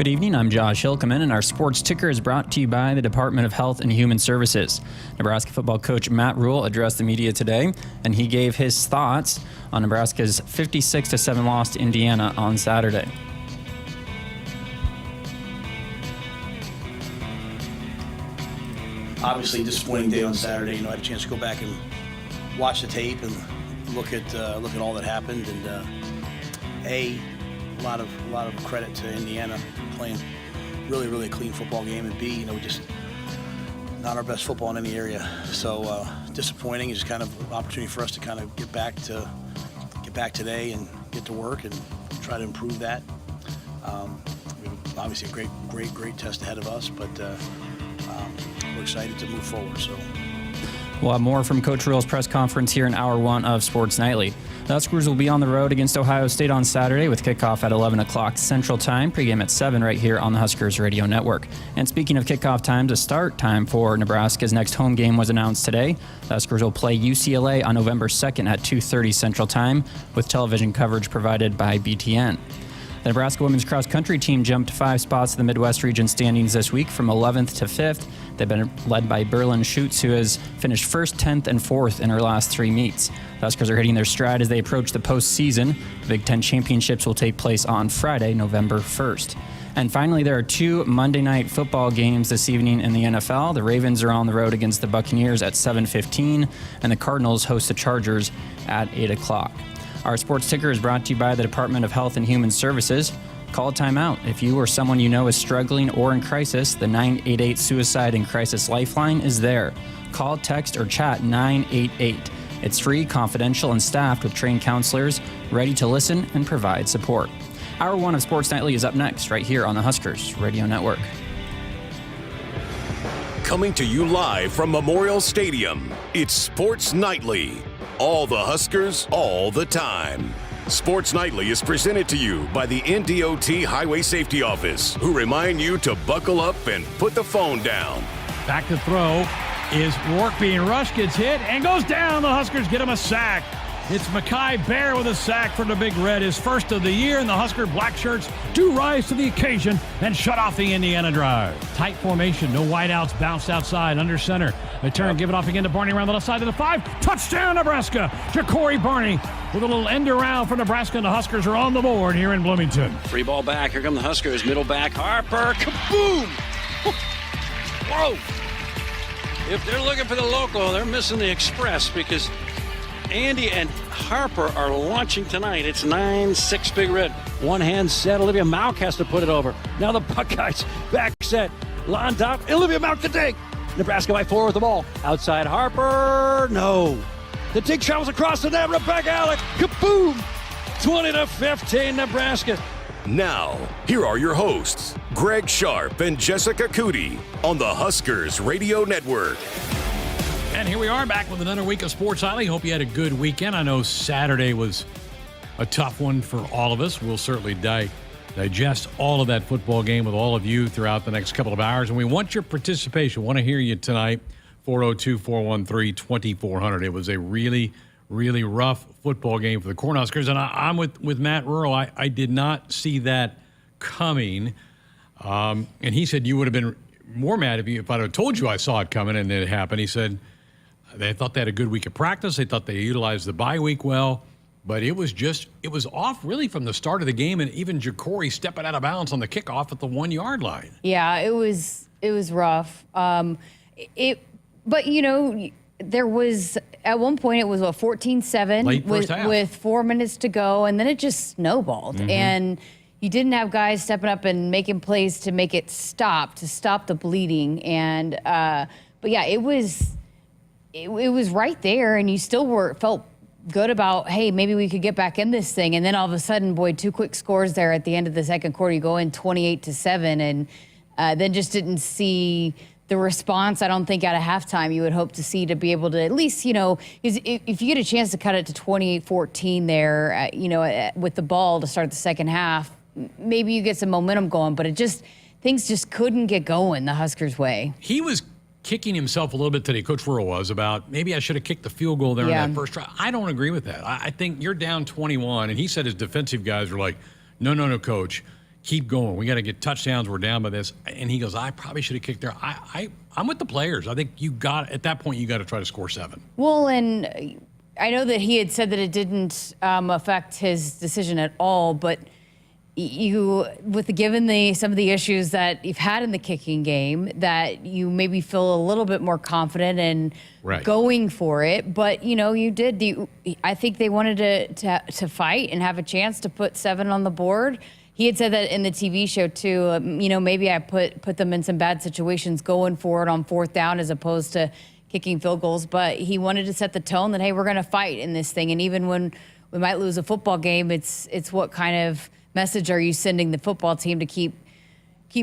Good evening, I'm Josh Hilkeman, and our sports ticker is brought to you by the Department of Health and Human Services. Nebraska football coach Matt Rhule addressed the media today, and he gave his thoughts on Nebraska's 56-7 loss to Indiana on Saturday. Obviously, disappointing day on Saturday. I had a chance to go back and watch the tape and look at all that happened, and a lot of credit to Indiana for playing really clean football game, and B, just not our best football in any area. So disappointing. It's kind of an opportunity for us to kind of get back today and get to work and try to improve that. We have obviously a great test ahead of us, but we're excited to move forward. So we'll have more from Coach Rhule's press conference here in Hour 1 of Sports Nightly. The Huskers will be on the road against Ohio State on Saturday with kickoff at 11 o'clock Central Time, pregame at 7 right here on the Huskers Radio Network. And speaking of kickoff times, a start time for Nebraska's next home game was announced today. The Huskers will play UCLA on November 2nd at 2:30 Central Time, with television coverage provided by BTN. The Nebraska women's cross-country team jumped 5 spots in the Midwest region standings this week from 11th to 5th. They've been led by Berlin Schutz, who has finished 1st, 10th, and 4th in her last 3 meets. The Huskers are hitting their stride as they approach the postseason. The Big Ten championships will take place on Friday, November 1st. And finally, there are 2 Monday night football games this evening in the NFL. The Ravens are on the road against the Buccaneers at 7:15, and the Cardinals host the Chargers at 8 o'clock. Our sports ticker is brought to you by the Department of Health and Human Services. Call a timeout. If you or someone you know is struggling or in crisis, the 988 Suicide and Crisis Lifeline is there. Call, text, or chat 988. It's free, confidential, and staffed with trained counselors ready to listen and provide support. Hour 1 of Sports Nightly is up next, right here on the Huskers Radio Network. Coming to you live from Memorial Stadium, it's Sports Nightly. All the Huskers, all the time. Sports Nightly is presented to you by the NDOT Highway Safety Office, who remind you to buckle up and put the phone down. Back to throw is Rourke being rushed, gets hit, and goes down. The Huskers get him a sack. It's Mekhi Bear with a sack for the Big Red, his first of the year, and the Husker black shirts do rise to the occasion and shut off the Indiana drive. Tight formation, no wideouts, bounced outside, under center. They turn, give it off again to Barney around the left side of the 5. Touchdown, Nebraska! Ja'Cory Barney with a little end around for Nebraska, and the Huskers are on the board here in Bloomington. Free ball back. Here come the Huskers. Middle back. Harper. Kaboom! Whoa! If they're looking for the local, they're missing the express, because Andy and Harper are launching tonight. It's 9-6 Big Red. One hand set. Olivia Mauk has to put it over. Now the Buckeyes back set. Lined up. Olivia Mauk to dig. Nebraska by 4 with the ball. Outside Harper. No. The dig travels across the net. Rebecca Alec. Kaboom! 20-15 Nebraska. Now, here are your hosts, Greg Sharpe and Jessica Coody on the Huskers Radio Network. And here we are back with another week of Sports Nightly. Hope you had a good weekend. I know Saturday was a tough one for all of us. We'll certainly digest all of that football game with all of you throughout the next couple of hours. And we want your participation. We want to hear you tonight. 402-413-2400. It was a really rough football game for the Cornhuskers. And I'm with Matt Rhule. I did not see that coming. And he said you would have been more mad if I'd have told you I saw it coming and it happened. He said they thought they had a good week of practice. They thought they utilized the bye week well. But it was off really from the start of the game, and even Ja'Cory stepping out of bounds on the kickoff at the 1-yard line. Yeah, it was rough. But there was at one point it was 14-7 with 4 minutes to go, and then it just snowballed. Mm-hmm. And you didn't have guys stepping up and making plays to make it stop the bleeding. And but yeah, it was right there, and you still felt good about, hey, maybe we could get back in this thing. And then all of a sudden, boy, 2 quick scores there at the end of the second quarter. You go in 28-7, and then just didn't see the response, I don't think, out of halftime you would hope to see, to be able to at least, if you get a chance to cut it to 28-14 there, with the ball to start the second half, maybe you get some momentum going. But things just couldn't get going the Huskers' way. He was kicking himself a little bit today, Coach Rhule was, about maybe I should have kicked the field goal there in that first try. I don't agree with that. I think you're down 21, and he said his defensive guys were like, no, Coach. keep going. We got to get touchdowns. We're down by this. And he goes, I probably should have kicked there. I'm with the players. I think at that point, you got to try to score 7. Well, and I know that he had said that it didn't affect his decision at all, but given some of the issues that you've had in the kicking game, that you maybe feel a little bit more confident in going for it. But you did. I think they wanted to fight and have a chance to put 7 on the board. He had said that in the TV show too. Maybe I put them in some bad situations going for it on 4th down as opposed to kicking field goals. But he wanted to set the tone that, hey, we're going to fight in this thing. And even when we might lose a football game, it's what kind of message are you sending the football team to keep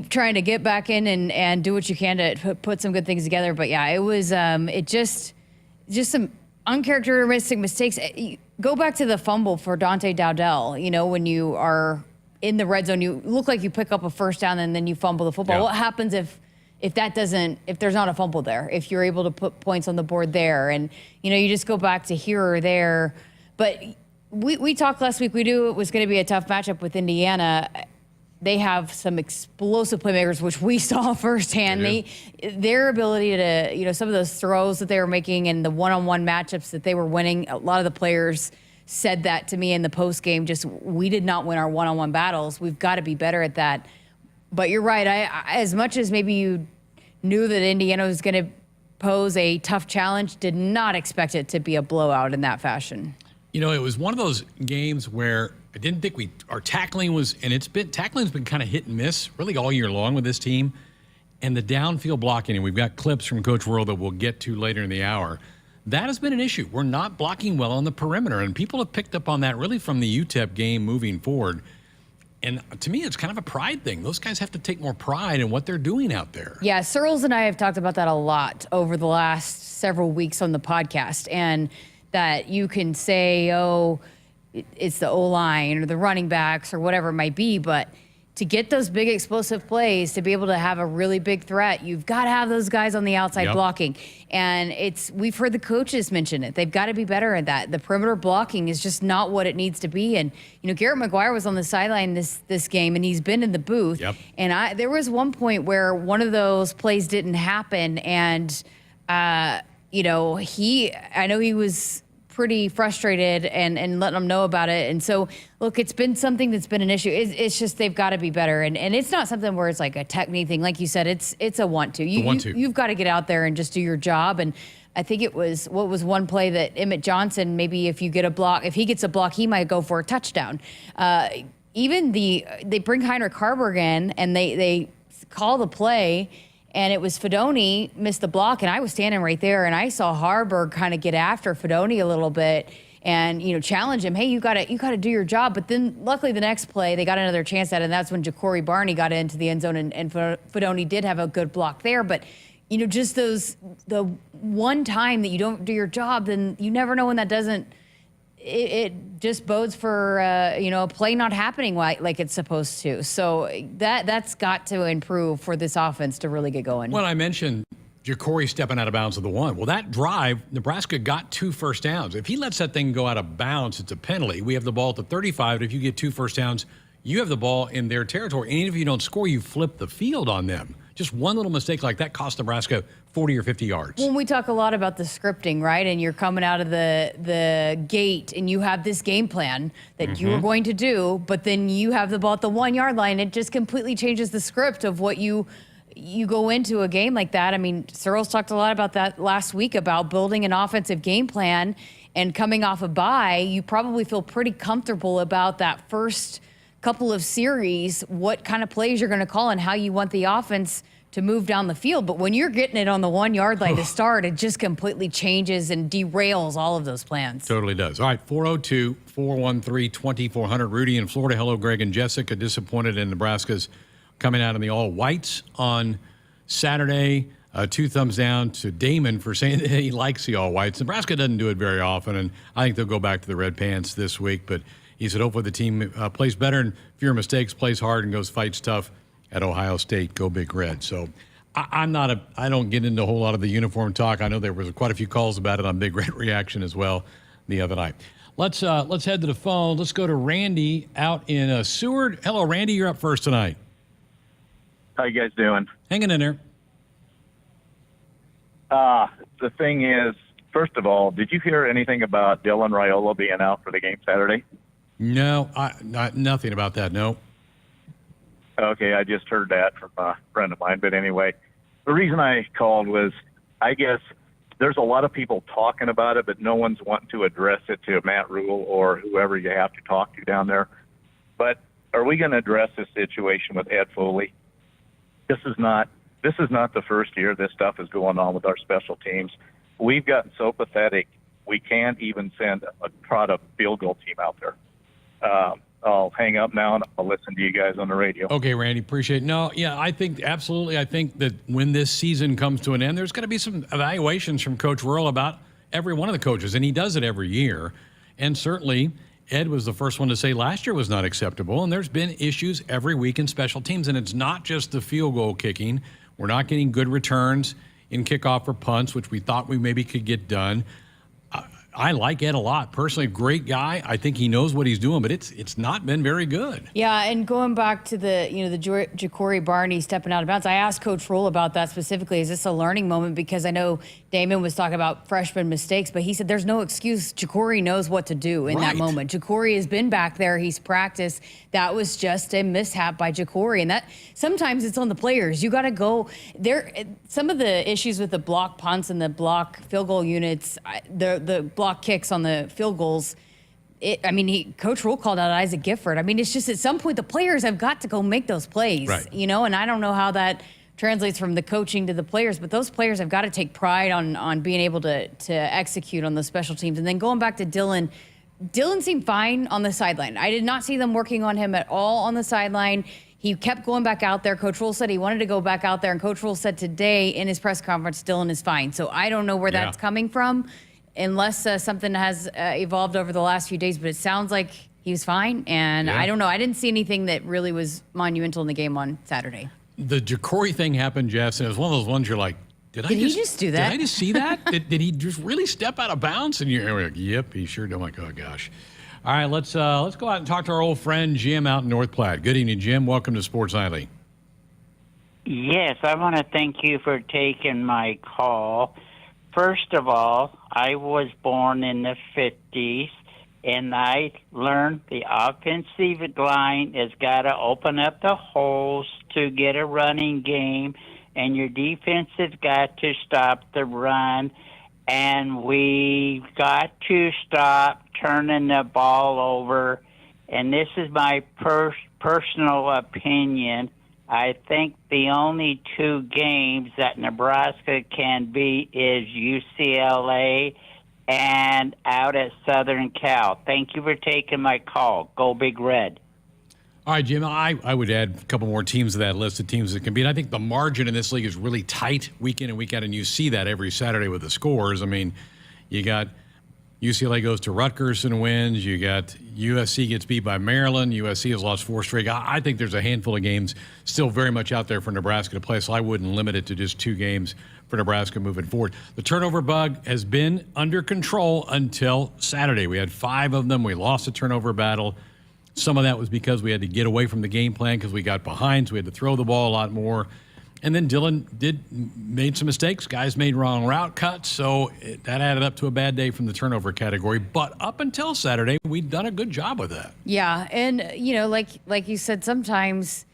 trying to get back in and do what you can to put some good things together. But yeah, it was just some uncharacteristic mistakes. Go back to the fumble for Dante Dowdell. When you are in the red zone, you look like you pick up a 1st down and then you fumble the football. Yeah. What happens if there's not a fumble there, if you're able to put points on the board there? And you just go back to here or there. But we talked last week, we knew it was going to be a tough matchup with Indiana. They have some explosive playmakers, which we saw firsthand. Their ability to, some of those throws that they were making and the one-on-one matchups that they were winning, a lot of the players said that to me in the post game. Just, we did not win our one-on-one battles. We've got to be better at that. But you're right. As much as maybe you knew that Indiana was going to pose a tough challenge, did not expect it to be a blowout in that fashion. It was one of those games where I didn't think our tackling was, and tackling's been kind of hit and miss really all year long with this team. And the downfield blocking, and we've got clips from Coach Rhule that we'll get to later in the hour. That has been an issue. We're not blocking well on the perimeter, and people have picked up on that really from the UTEP game moving forward. And to me, it's kind of a pride thing. Those guys have to take more pride in what they're doing out there. Yeah, Searles and I have talked about that a lot over the last several weeks on the podcast, and that you can say, oh, it's the O-line or the running backs or whatever it might be, but to get those big explosive plays, to be able to have a really big threat, you've got to have those guys on the outside blocking. And we've heard the coaches mention it. They've got to be better at that. The perimeter blocking is just not what it needs to be. And, Garrett McGuire was on the sideline this game, and he's been in the booth. Yep. And there was one point where one of those plays didn't happen, and, I know he was pretty frustrated and letting them know about it. And so, look, it's been something that's been an issue. It's just they've got to be better. And it's not something where it's like a technique thing. Like you said, it's a want to. You've got to get out there and just do your job. And I think it was one play that Emmett Johnson, maybe if he gets a block, he might go for a touchdown. They bring Heinrich Harburg in and they call the play. And it was Fedoni missed the block, and I was standing right there, and I saw Harburg kind of get after Fedoni a little bit and, challenge him. Hey, you got to do your job. But then luckily the next play, they got another chance at it, and that's when Ja'Cory Barney got into the end zone, and Fedoni did have a good block there. But, just the one time that you don't do your job, then you never know when that doesn't. It just bodes for, a play not happening like it's supposed to. So that's got to improve for this offense to really get going. Well, I mentioned Ja'Cory stepping out of bounds of the one. Well, that drive, Nebraska got 2 first downs. If he lets that thing go out of bounds, it's a penalty. We have the ball at the 35. If you get 2 first downs, you have the ball in their territory. And even if you don't score, you flip the field on them. Just one little mistake like that cost Nebraska 40 or 50 yards. Well, we talk a lot about the scripting, right? And you're coming out of the gate and you have this game plan that you are going to do, but then you have the ball at the 1 yard line. It just completely changes the script of what you go into a game like that. I mean, Searles talked a lot about that last week about building an offensive game plan, and coming off a bye, you probably feel pretty comfortable about that first couple of series, what kind of plays you're going to call and how you want the offense to move down the field. But when you're getting it on the 1 yard line to start, it just completely changes and derails all of those plans. Totally does. All right, 402-413-2400. Rudy in Florida. Hello, Greg and Jessica. Disappointed in Nebraska's coming out in the all-whites on Saturday. 2 thumbs down to Damon for saying that he likes the all-whites. Nebraska doesn't do it very often, and I think they'll go back to the red pants this week. But he said hopefully the team plays better and fewer mistakes, plays hard, and goes fights tough at Ohio State. Go Big Red. So I don't get into a whole lot of the uniform talk. I know there was quite a few calls about it on Big Red Reaction as well. the other night. Let's head to the phone. Let's go to Randy out in Seward. Hello, Randy. You're up first tonight. How you guys doing? Hanging in there. The thing is, first of all, did you hear anything about Dylan Rhule being out for the game Saturday? No, nothing about that, no. Okay, I just heard that from a friend of mine. But anyway, the reason I called was, I guess there's a lot of people talking about it, but no one's wanting to address it to Matt Rhule or whoever you have to talk to down there. But are we going to address this situation with Ed Foley? This is not the first year this stuff is going on with our special teams. We've gotten so pathetic, we can't even send a product field goal team out there. I'll hang up now and I'll listen to you guys on the radio. Okay, Randy, appreciate it. No, yeah, I think absolutely. I think that when this season comes to an end, there's going to be some evaluations from Coach Rhule about every one of the coaches, and he does it every year. And certainly, Ed was the first one to say last year was not acceptable, and there's been issues every week in special teams, and it's not just the field goal kicking. We're not getting good returns in kickoff or punts, which we thought we maybe could get done. I like Ed a lot. Personally, great guy. I think he knows what he's doing, but it's not been very good. Yeah, and going back to the Ja'Cory Barney stepping out of bounds, I asked Coach Rhule about that specifically. Is this a learning moment? Because I know Damon was talking about freshman mistakes, but he said there's no excuse. Ja'Cory knows what to do in that moment. Ja'Cory has been back there. He's practiced. That was just a mishap by Ja'Cory, and that sometimes it's on the players. You got to go there. Some of the issues with the block punts and the block field goal units, the block kicks on the field goals. Coach Rhule called out Isaac Gifford. I mean, it's just at some point the players have got to go make those plays, and I don't know how that translates from the coaching to the players, but those players have got to take pride on being able to execute on those special teams. And then going back to Dylan seemed fine on the sideline. I did not see them working on him at all on the sideline. He kept going back out there. Coach Rhule said he wanted to go back out there, and Coach Rhule said today in his press conference, Dylan is fine. So I don't know where that's coming from, unless something has evolved over the last few days, but it sounds like he was fine. And I don't know. I didn't see anything that really was monumental in the game on Saturday. The Ja'Cory thing happened, Jess, and it was one of those ones you're like, did he just do that? Did I just see that? did he just really step out of bounds? And you're like, yep, he sure did. I'm like, oh, gosh. All right, let's go out and talk to our old friend Jim out in North Platte. Good evening, Jim. Welcome to Sports Nightly. Yes, I want to thank you for taking my call. First of all, I was born in the 50s, and I learned the offensive line has got to open up the holes to get a running game, and your defense has got to stop the run, and we got to stop turning the ball over. And this is my personal opinion. I think the only two games that Nebraska can beat is UCLA and out at Southern Cal. Thank you for taking my call. Go Big Red. All right, Jim, I would add a couple more teams to that list of teams that can beat. I think the margin in this league is really tight week in and week out, and you see that every Saturday with the scores. I mean, you got UCLA goes to Rutgers and wins. You got USC gets beat by Maryland. USC has lost 4 straight. I think there's a handful of games still very much out there for Nebraska to play, so I wouldn't limit it to just 2 games for Nebraska moving forward. The turnover bug has been under control until Saturday. We had 5 of them. We lost the turnover battle. Some of that was because we had to get away from the game plan because we got behind, so we had to throw the ball a lot more. And then Dylan made some mistakes. Guys made wrong route cuts, so that added up to a bad day from the turnover category. But up until Saturday, we'd done a good job with that. Yeah, and like you said, sometimes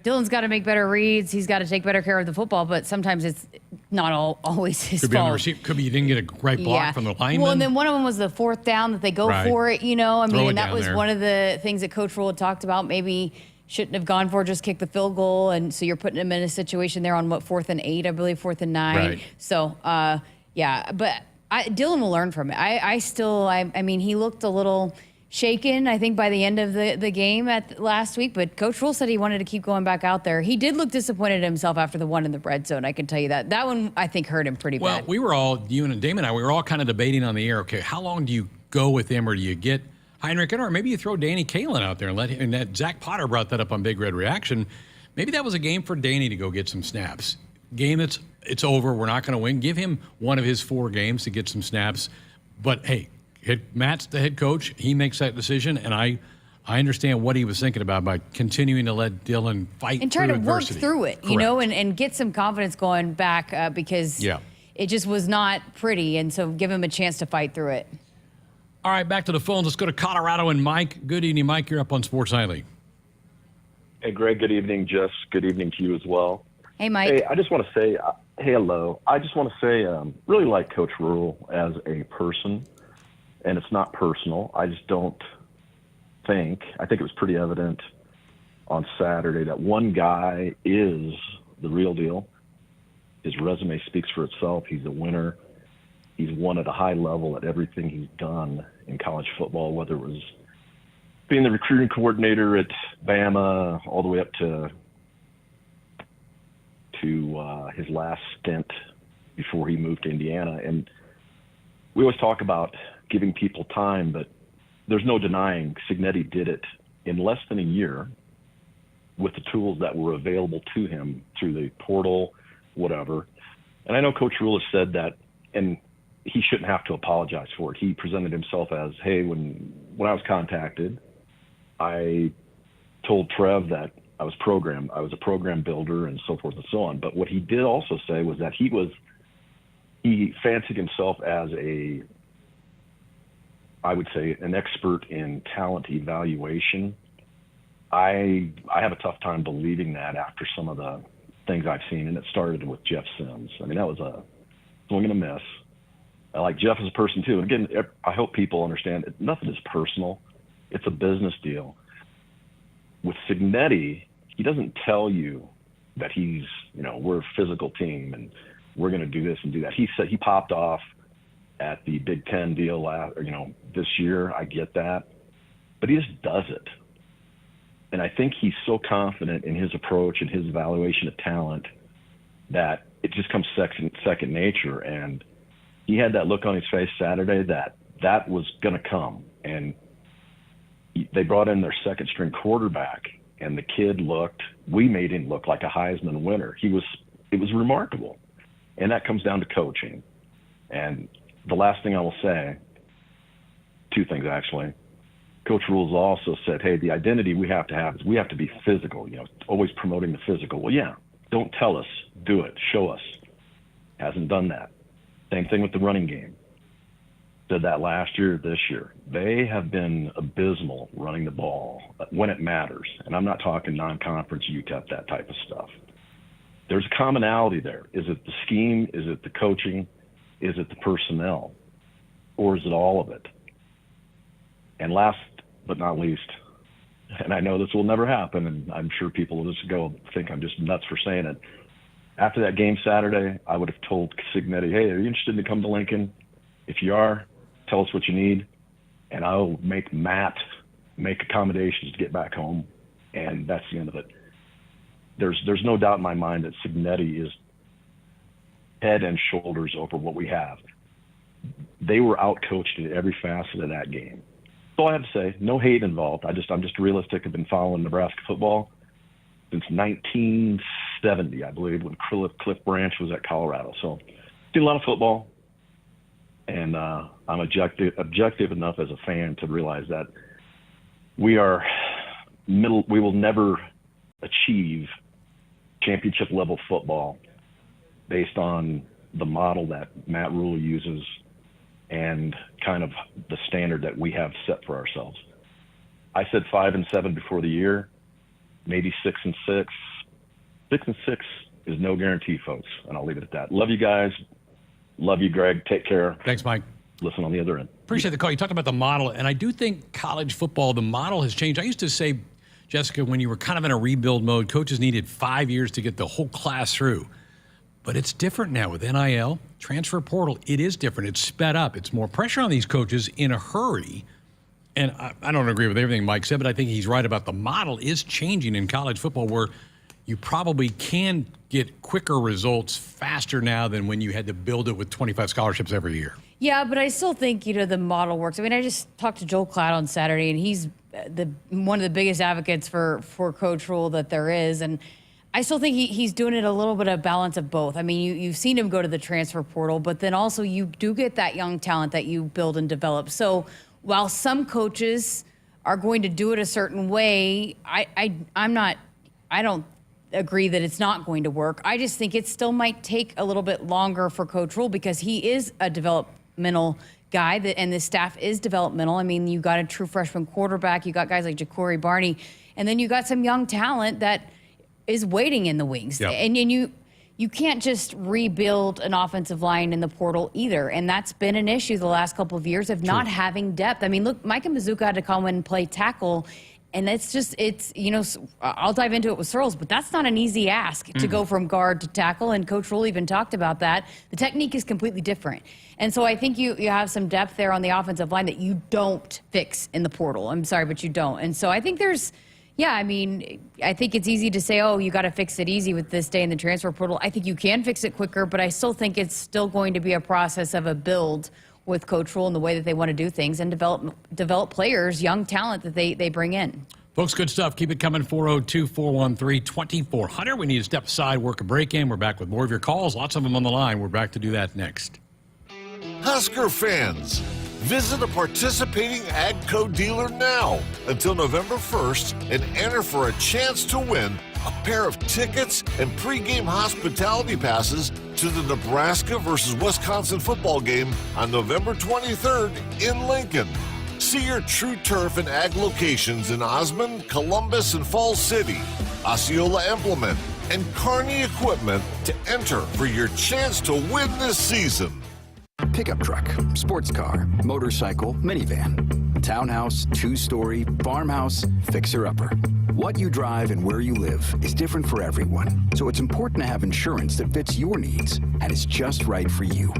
Dylan's got to make better reads. He's got to take better care of the football, but sometimes it's not always his fault. Could be on the receiver. Could be you didn't get a right block from the lineman. Well, and then one of them was the 4th down that they go for it. And that was one of the things that Coach Rhule had talked about. Maybe shouldn't have gone for, just kick the field goal, and so you're putting him in a situation there on 4th and 8, I believe, 4th and 9. Right. So but Dylan will learn from it. I mean, he looked a little shaken, I think, by the end of the game last week, but Coach Rhule said he wanted to keep going back out there. He did look disappointed in himself after the one in the red zone, I can tell you that. That one, I think, hurt him pretty bad. Well, we were all, you and Damon and I, we were all kind of debating on the air, okay, how long do you go with him, or do you get Heinrich in, or maybe you throw Danny Kalen out there and let him, and that Zach Potter brought that up on Big Red Reaction. Maybe that was a game for Danny to go get some snaps. Game it's over, we're not going to win. Give him one of his 4 games to get some snaps. But, hey, Matt's the head coach. He makes that decision, and I understand what he was thinking about by continuing to let Dylan fight and try to adversity. work through it, you know, and get some confidence going back because it just was not pretty, and so give him a chance to fight through it. All right, back to the phones. Let's go to Colorado and Mike. Good evening, Mike. You're up on Sports Nightly. Hey, Greg. Good evening, Jess. Good evening to you as well. Hey, Mike. Hey, I just want to say, hey, hello. I just want to say, really like Coach Rhule as a person, and it's not personal. I just don't think it was pretty evident on Saturday that one guy is the real deal. His resume speaks for itself. He's a winner. He's won at a high level at everything he's done in college football, whether it was being the recruiting coordinator at Bama all the way up to his last stint before he moved to Indiana. And we always talk about giving people time, but there's no denying Cignetti did it in less than a year with the tools that were available to him through the portal, whatever. And I know Coach Rhule has said that, and he shouldn't have to apologize for it. He presented himself as, hey, when I was contacted, I told Trev that I was a program builder and so forth and so on. But what he did also say was that he fancied himself as I would say, an expert in talent evaluation. I have a tough time believing that after some of the things I've seen, and it started with Jeff Sims. I mean, that was a swing and a miss. I like Jeff as a person too. And again, I hope people understand that nothing is personal. It's a business deal. With Cignetti, he doesn't tell you that we're a physical team and we're going to do this and do that. He said he popped off at the Big Ten deal this year. I get that, but he just does it. And I think he's so confident in his approach and his evaluation of talent that it just comes second nature. And he had that look on his face Saturday that was going to come. And they brought in their second string quarterback, and the kid we made him look like a Heisman winner. It was remarkable. And that comes down to coaching. And the last thing I will say, two things actually. Coach Rhule's also said, hey, the identity we have to have is we have to be physical, always promoting the physical. Well, yeah, don't tell us, do it, show us. Hasn't done that. Same thing with the running game. Did that last year, this year. They have been abysmal running the ball when it matters. And I'm not talking non-conference, UTEP, that type of stuff. There's a commonality there. Is it the scheme? Is it the coaching? Is it the personnel? Or is it all of it? And last but not least, and I know this will never happen, and I'm sure people will just think I'm just nuts for saying it. After that game Saturday, I would have told Cignetti, hey, are you interested to come to Lincoln? If you are, tell us what you need, and I'll make Matt make accommodations to get back home, and that's the end of it. There's no doubt in my mind that Cignetti is head and shoulders over what we have. They were out-coached in every facet of that game. That's all I have to say. No hate involved. I'm just realistic. I've been following Nebraska football since 1970, I believe, when Cliff Branch was at Colorado. So, seen a lot of football, and I'm objective enough as a fan to realize that we will never achieve championship level football based on the model that Matt Rhule uses and kind of the standard that we have set for ourselves. I said 5-7 before the year, maybe 6-6. 6-6 is no guarantee, folks, and I'll leave it at that. Love you guys. Love you, Greg. Take care. Thanks, Mike. Listen on the other end. Appreciate the call. You talked about the model, and I do think college football, the model has changed. I used to say, Jessica, when you were kind of in a rebuild mode, coaches needed 5 years to get the whole class through. But it's different now with NIL, transfer portal. It is different. It's sped up. It's more pressure on these coaches in a hurry. And I don't agree with everything Mike said, but I think he's right about the model is changing in college football where you probably can get quicker results faster now than when you had to build it with 25 scholarships every year. Yeah, but I still think, the model works. I mean, I just talked to Joel Klatt on Saturday, and he's one of the biggest advocates for Coach Rhule that there is. And I still think he's doing it a little bit of balance of both. I mean, you've seen him go to the transfer portal, but then also you do get that young talent that you build and develop. So while some coaches are going to do it a certain way, I don't agree that it's not going to work. I just think it still might take a little bit longer for Coach Rhule because he is a developmental guy and the staff is developmental. I mean, you got a true freshman quarterback, you got guys like Ja'Cory Barney, and then you got some young talent that is waiting in the wings. Yep. And you can't just rebuild an offensive line in the portal either. And that's been an issue the last couple of years of not having depth. I mean, look, Micah Mazuka had to come in and play tackle. And it's I'll dive into it with Searles, but that's not an easy ask to go from guard to tackle. And Coach Rhule even talked about that. The technique is completely different. And so I think you have some depth there on the offensive line that you don't fix in the portal. I'm sorry, but you don't. And so I think I think it's easy to say, oh, you got to fix it easy with this day in the transfer portal. I think you can fix it quicker, but I still think it's still going to be a process of a build with Coach Rhule and the way that they want to do things and develop players, young talent that they bring in. Folks, good stuff. Keep it coming, 402-413-2400. We need to step aside, work a break in. We're back with more of your calls, lots of them on the line. We're back to do that next. Husker fans, visit a participating AGCO dealer now until November 1st and enter for a chance to win a pair of tickets and pregame hospitality passes to the Nebraska versus Wisconsin football game on November 23rd in Lincoln. See your True Turf and Ag locations in Osmond, Columbus, and Falls City, Osceola Implement, and Kearney Equipment to enter for your chance to win this season. Pickup truck, sports car, motorcycle, minivan, townhouse, two-story, farmhouse, fixer-upper. What you drive and where you live is different for everyone, so it's important to have insurance that fits your needs and is just right for you.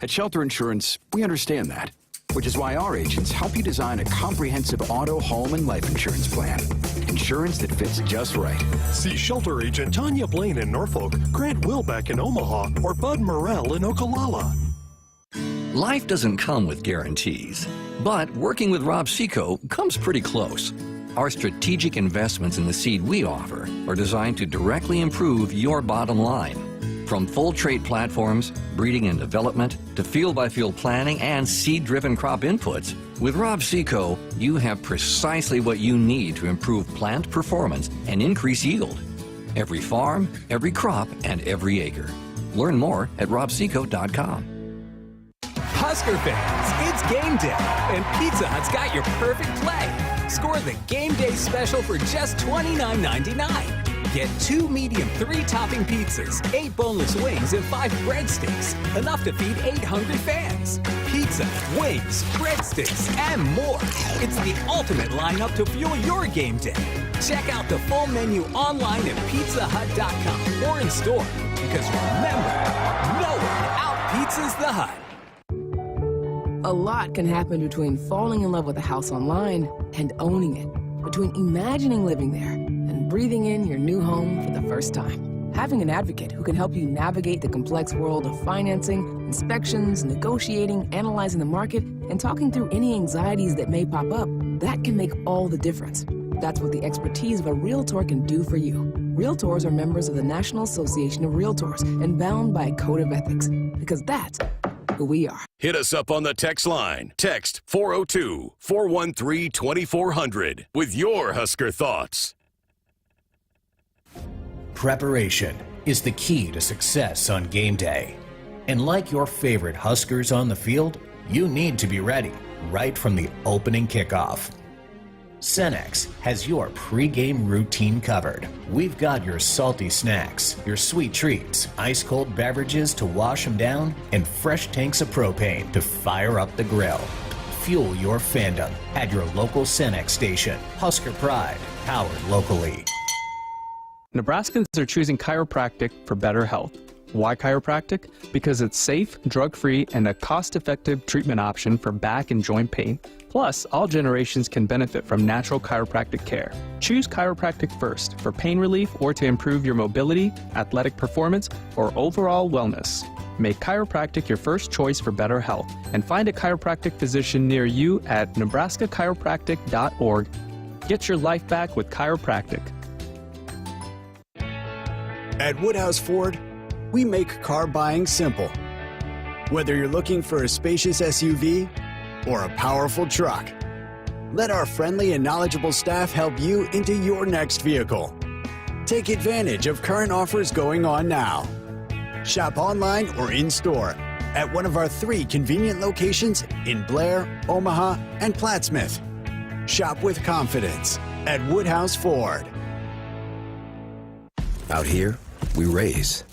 At Shelter Insurance, we understand that, which is why our agents help you design a comprehensive auto, home, and life insurance plan. Insurance that fits just right. See Shelter Agent Tanya Blaine in Norfolk, Grant Wilbeck in Omaha, or Bud Morrell in Ocala. Life doesn't come with guarantees, but working with Rob Seco comes pretty close. Our strategic investments in the seed we offer are designed to directly improve your bottom line. From full trait platforms, breeding and development, to field-by-field planning and seed-driven crop inputs, with Rob Seco, you have precisely what you need to improve plant performance and increase yield. Every farm, every crop, and every acre. Learn more at robseco.com. Husker fans, it's game day, and Pizza Hut's got your perfect play. Score the game day special for just $29.99. Get 2 medium 3-topping pizzas, 8 boneless wings, and 5 breadsticks. Enough to feed 8 hungry fans. Pizza, wings, breadsticks, and more. It's the ultimate lineup to fuel your game day. Check out the full menu online at pizzahut.com or in store. Because remember, no one out-pizzas the Hut. A lot can happen between falling in love with a house online and owning it. Between imagining living there and breathing in your new home for the first time. Having an advocate who can help you navigate the complex world of financing, inspections, negotiating, analyzing the market, and talking through any anxieties that may pop up, that can make all the difference. That's what the expertise of a Realtor can do for you. Realtors are members of the National Association of Realtors and bound by a code of ethics, because that's who we are. Hit us up on the text line. Text 402-413-2400 with your Husker thoughts. Preparation is the key to success on game day. And like your favorite Huskers on the field, you need to be ready right from the opening kickoff. Cenex has your pregame routine covered. We've got your salty snacks, your sweet treats, ice-cold beverages to wash them down, and fresh tanks of propane to fire up the grill. Fuel your fandom at your local Cenex station. Husker Pride, powered locally. Nebraskans are choosing chiropractic for better health. Why chiropractic? Because it's safe, drug-free, and a cost-effective treatment option for back and joint pain. Plus, all generations can benefit from natural chiropractic care. Choose chiropractic first for pain relief or to improve your mobility, athletic performance, or overall wellness. Make chiropractic your first choice for better health and find a chiropractic physician near you at nebraska-chiropractic.org. Get your life back with chiropractic. At Woodhouse Ford, we make car buying simple. Whether you're looking for a spacious SUV or a powerful truck, let our friendly and knowledgeable staff help you into your next vehicle. Take advantage of current offers going on now. Shop online or in-store at one of our 3 convenient locations in Blair, Omaha, and Plattsmouth. Shop with confidence at Woodhouse Ford. Out here, we raise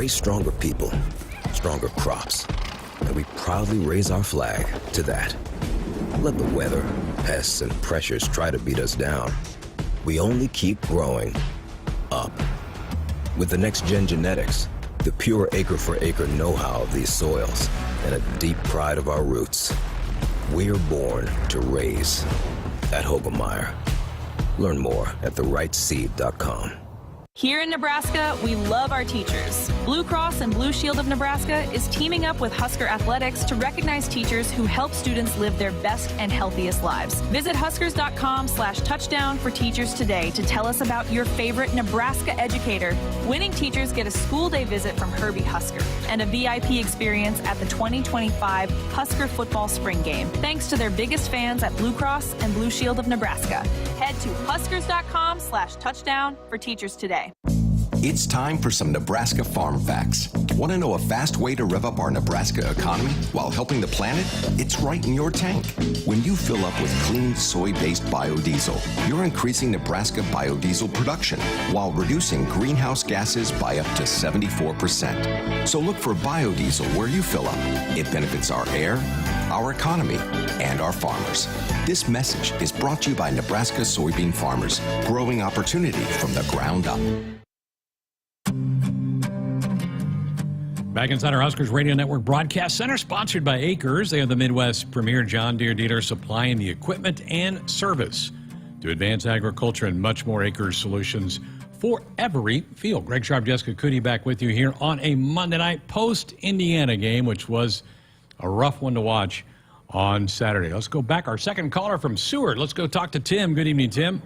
stronger people, stronger crops, and we proudly raise our flag to that. Let the weather, pests, and pressures try to beat us down. We only keep growing up. With the next-gen genetics, the pure acre-for-acre know-how of these soils, and a deep pride of our roots, we're born to raise at Hogemeyer. Learn more at therightseed.com. Here in Nebraska, we love our teachers. Blue Cross and Blue Shield of Nebraska is teaming up with Husker Athletics to recognize teachers who help students live their best and healthiest lives. Visit huskers.com/touchdown for teachers today to tell us about your favorite Nebraska educator. Winning teachers get a school day visit from Herbie Husker and a VIP experience at the 2025 Husker football spring game. Thanks to their biggest fans at Blue Cross and Blue Shield of Nebraska. Head to huskers.com/touchdown for teachers today. It's time for some Nebraska farm facts. Want to know a fast way to rev up our Nebraska economy while helping the planet? It's right in your tank. When you fill up with clean soy-based biodiesel, you're increasing Nebraska biodiesel production while reducing greenhouse gases by up to 74%. So look for biodiesel where you fill up. It benefits our air, our economy, and our farmers. This message is brought to you by Nebraska soybean farmers, growing opportunity from the ground up. Back inside our Huskers Radio Network Broadcast Center, sponsored by Akrs. They are the Midwest's premier John Deere dealer, supplying the equipment and service to advance agriculture and much more. Akrs solutions for every field. Greg Sharpe, Jessica Coody back with you here on a Monday night post-Indiana game, which was a rough one to watch on Saturday. Let's go back. Our second caller from Seward. Let's go talk to Tim. Good evening, Tim.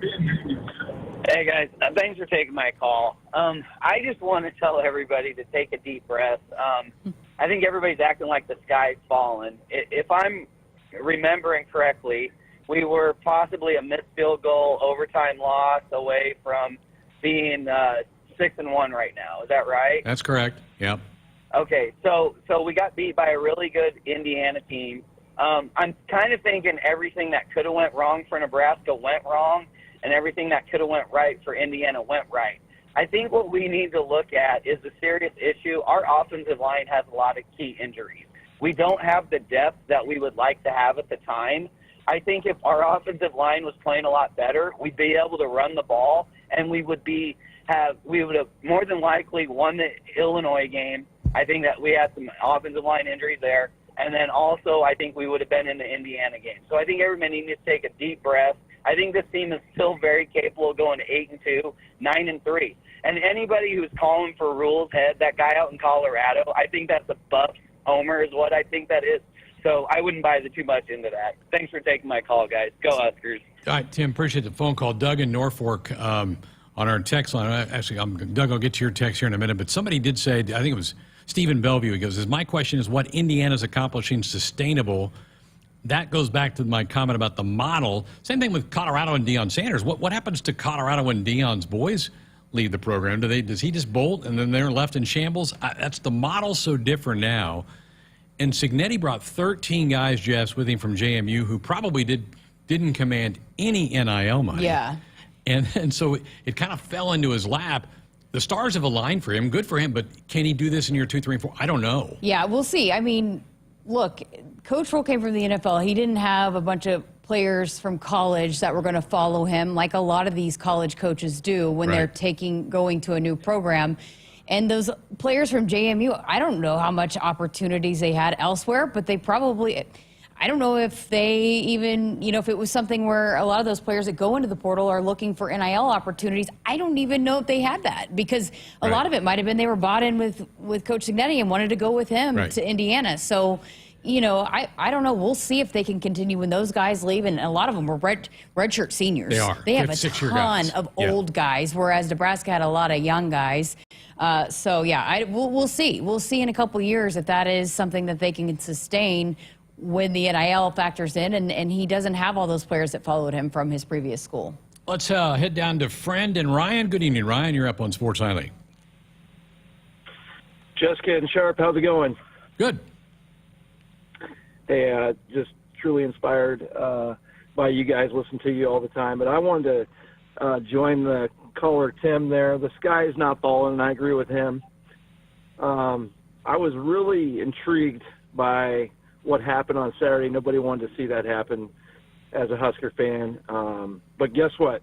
Hey, guys. Thanks for taking my call. I just want to tell everybody to take a deep breath. I think everybody's acting like the sky's fallen. If I'm remembering correctly, we were possibly a missed field goal, overtime loss away from being 6-1 right now. Is that right? That's correct. Yep. Okay, so we got beat by a really good Indiana team. I'm kind of thinking everything that could have went wrong for Nebraska went wrong, and everything that could have went right for Indiana went right. I think what we need to look at is the serious issue. Our offensive line has a lot of key injuries. We don't have the depth that we would like to have at the time. I think if our offensive line was playing a lot better, we'd be able to run the ball, and we would have more than likely won the Illinois game. I think that we had some offensive line injuries there. And then also I think we would have been in the Indiana game. So I think everybody needs to take a deep breath. I think this team is still very capable of going to 8-2, 9-3. And anybody who's calling for Rhule's head, that guy out in Colorado, I think that's a Buffs homer is what I think that is. So I wouldn't buy too much into that. Thanks for taking my call, guys. Go Huskers. All right, Tim, appreciate the phone call. Doug in Norfolk on our text line. Actually, Doug, I'll get to your text here in a minute. But somebody did say, I think it was Stephen Bellevue, he goes, my question is what Indiana's accomplishing sustainable? That goes back to my comment about the model. Same thing with Colorado and Deion Sanders. What happens to Colorado when Deion's boys leave the program? Does he just bolt and then they're left in shambles? That's the model so different now. And Cignetti brought 13 guys, Jess, with him from JMU who probably didn't command any NIL money. Yeah. And so it kind of fell into his lap. The stars have aligned for him. Good for him. But can he do this in year 2, 3, and 4? I don't know. Yeah, we'll see. I mean, look, Coach Rhule came from the NFL. He didn't have a bunch of players from college that were going to follow him like a lot of these college coaches do when they're going to a new program. And those players from JMU, I don't know how much opportunities they had elsewhere, but they probably, I don't know if they even, if it was something where a lot of those players that go into the portal are looking for NIL opportunities. I don't even know if they had that because a lot of it might have been they were bought in with Coach Cignetti and wanted to go with him to Indiana. So, I don't know. We'll see if they can continue when those guys leave. And a lot of them were redshirt seniors. They are. They have a ton of old guys, whereas Nebraska had a lot of young guys. So yeah, we'll see. We'll see in a couple years if that is something that they can sustain when the NIL factors in, and he doesn't have all those players that followed him from his previous school. Let's head down to Friend and Ryan. Good evening, Ryan. You're up on Sports Nightly. Jessica and Sharpe, how's it going? Good. Hey, just truly inspired by you guys. Listen to you all the time. But I wanted to join the caller, Tim, there. The sky is not falling, and I agree with him. I was really intrigued by what happened on Saturday. Nobody wanted to see that happen as a Husker fan. But guess what?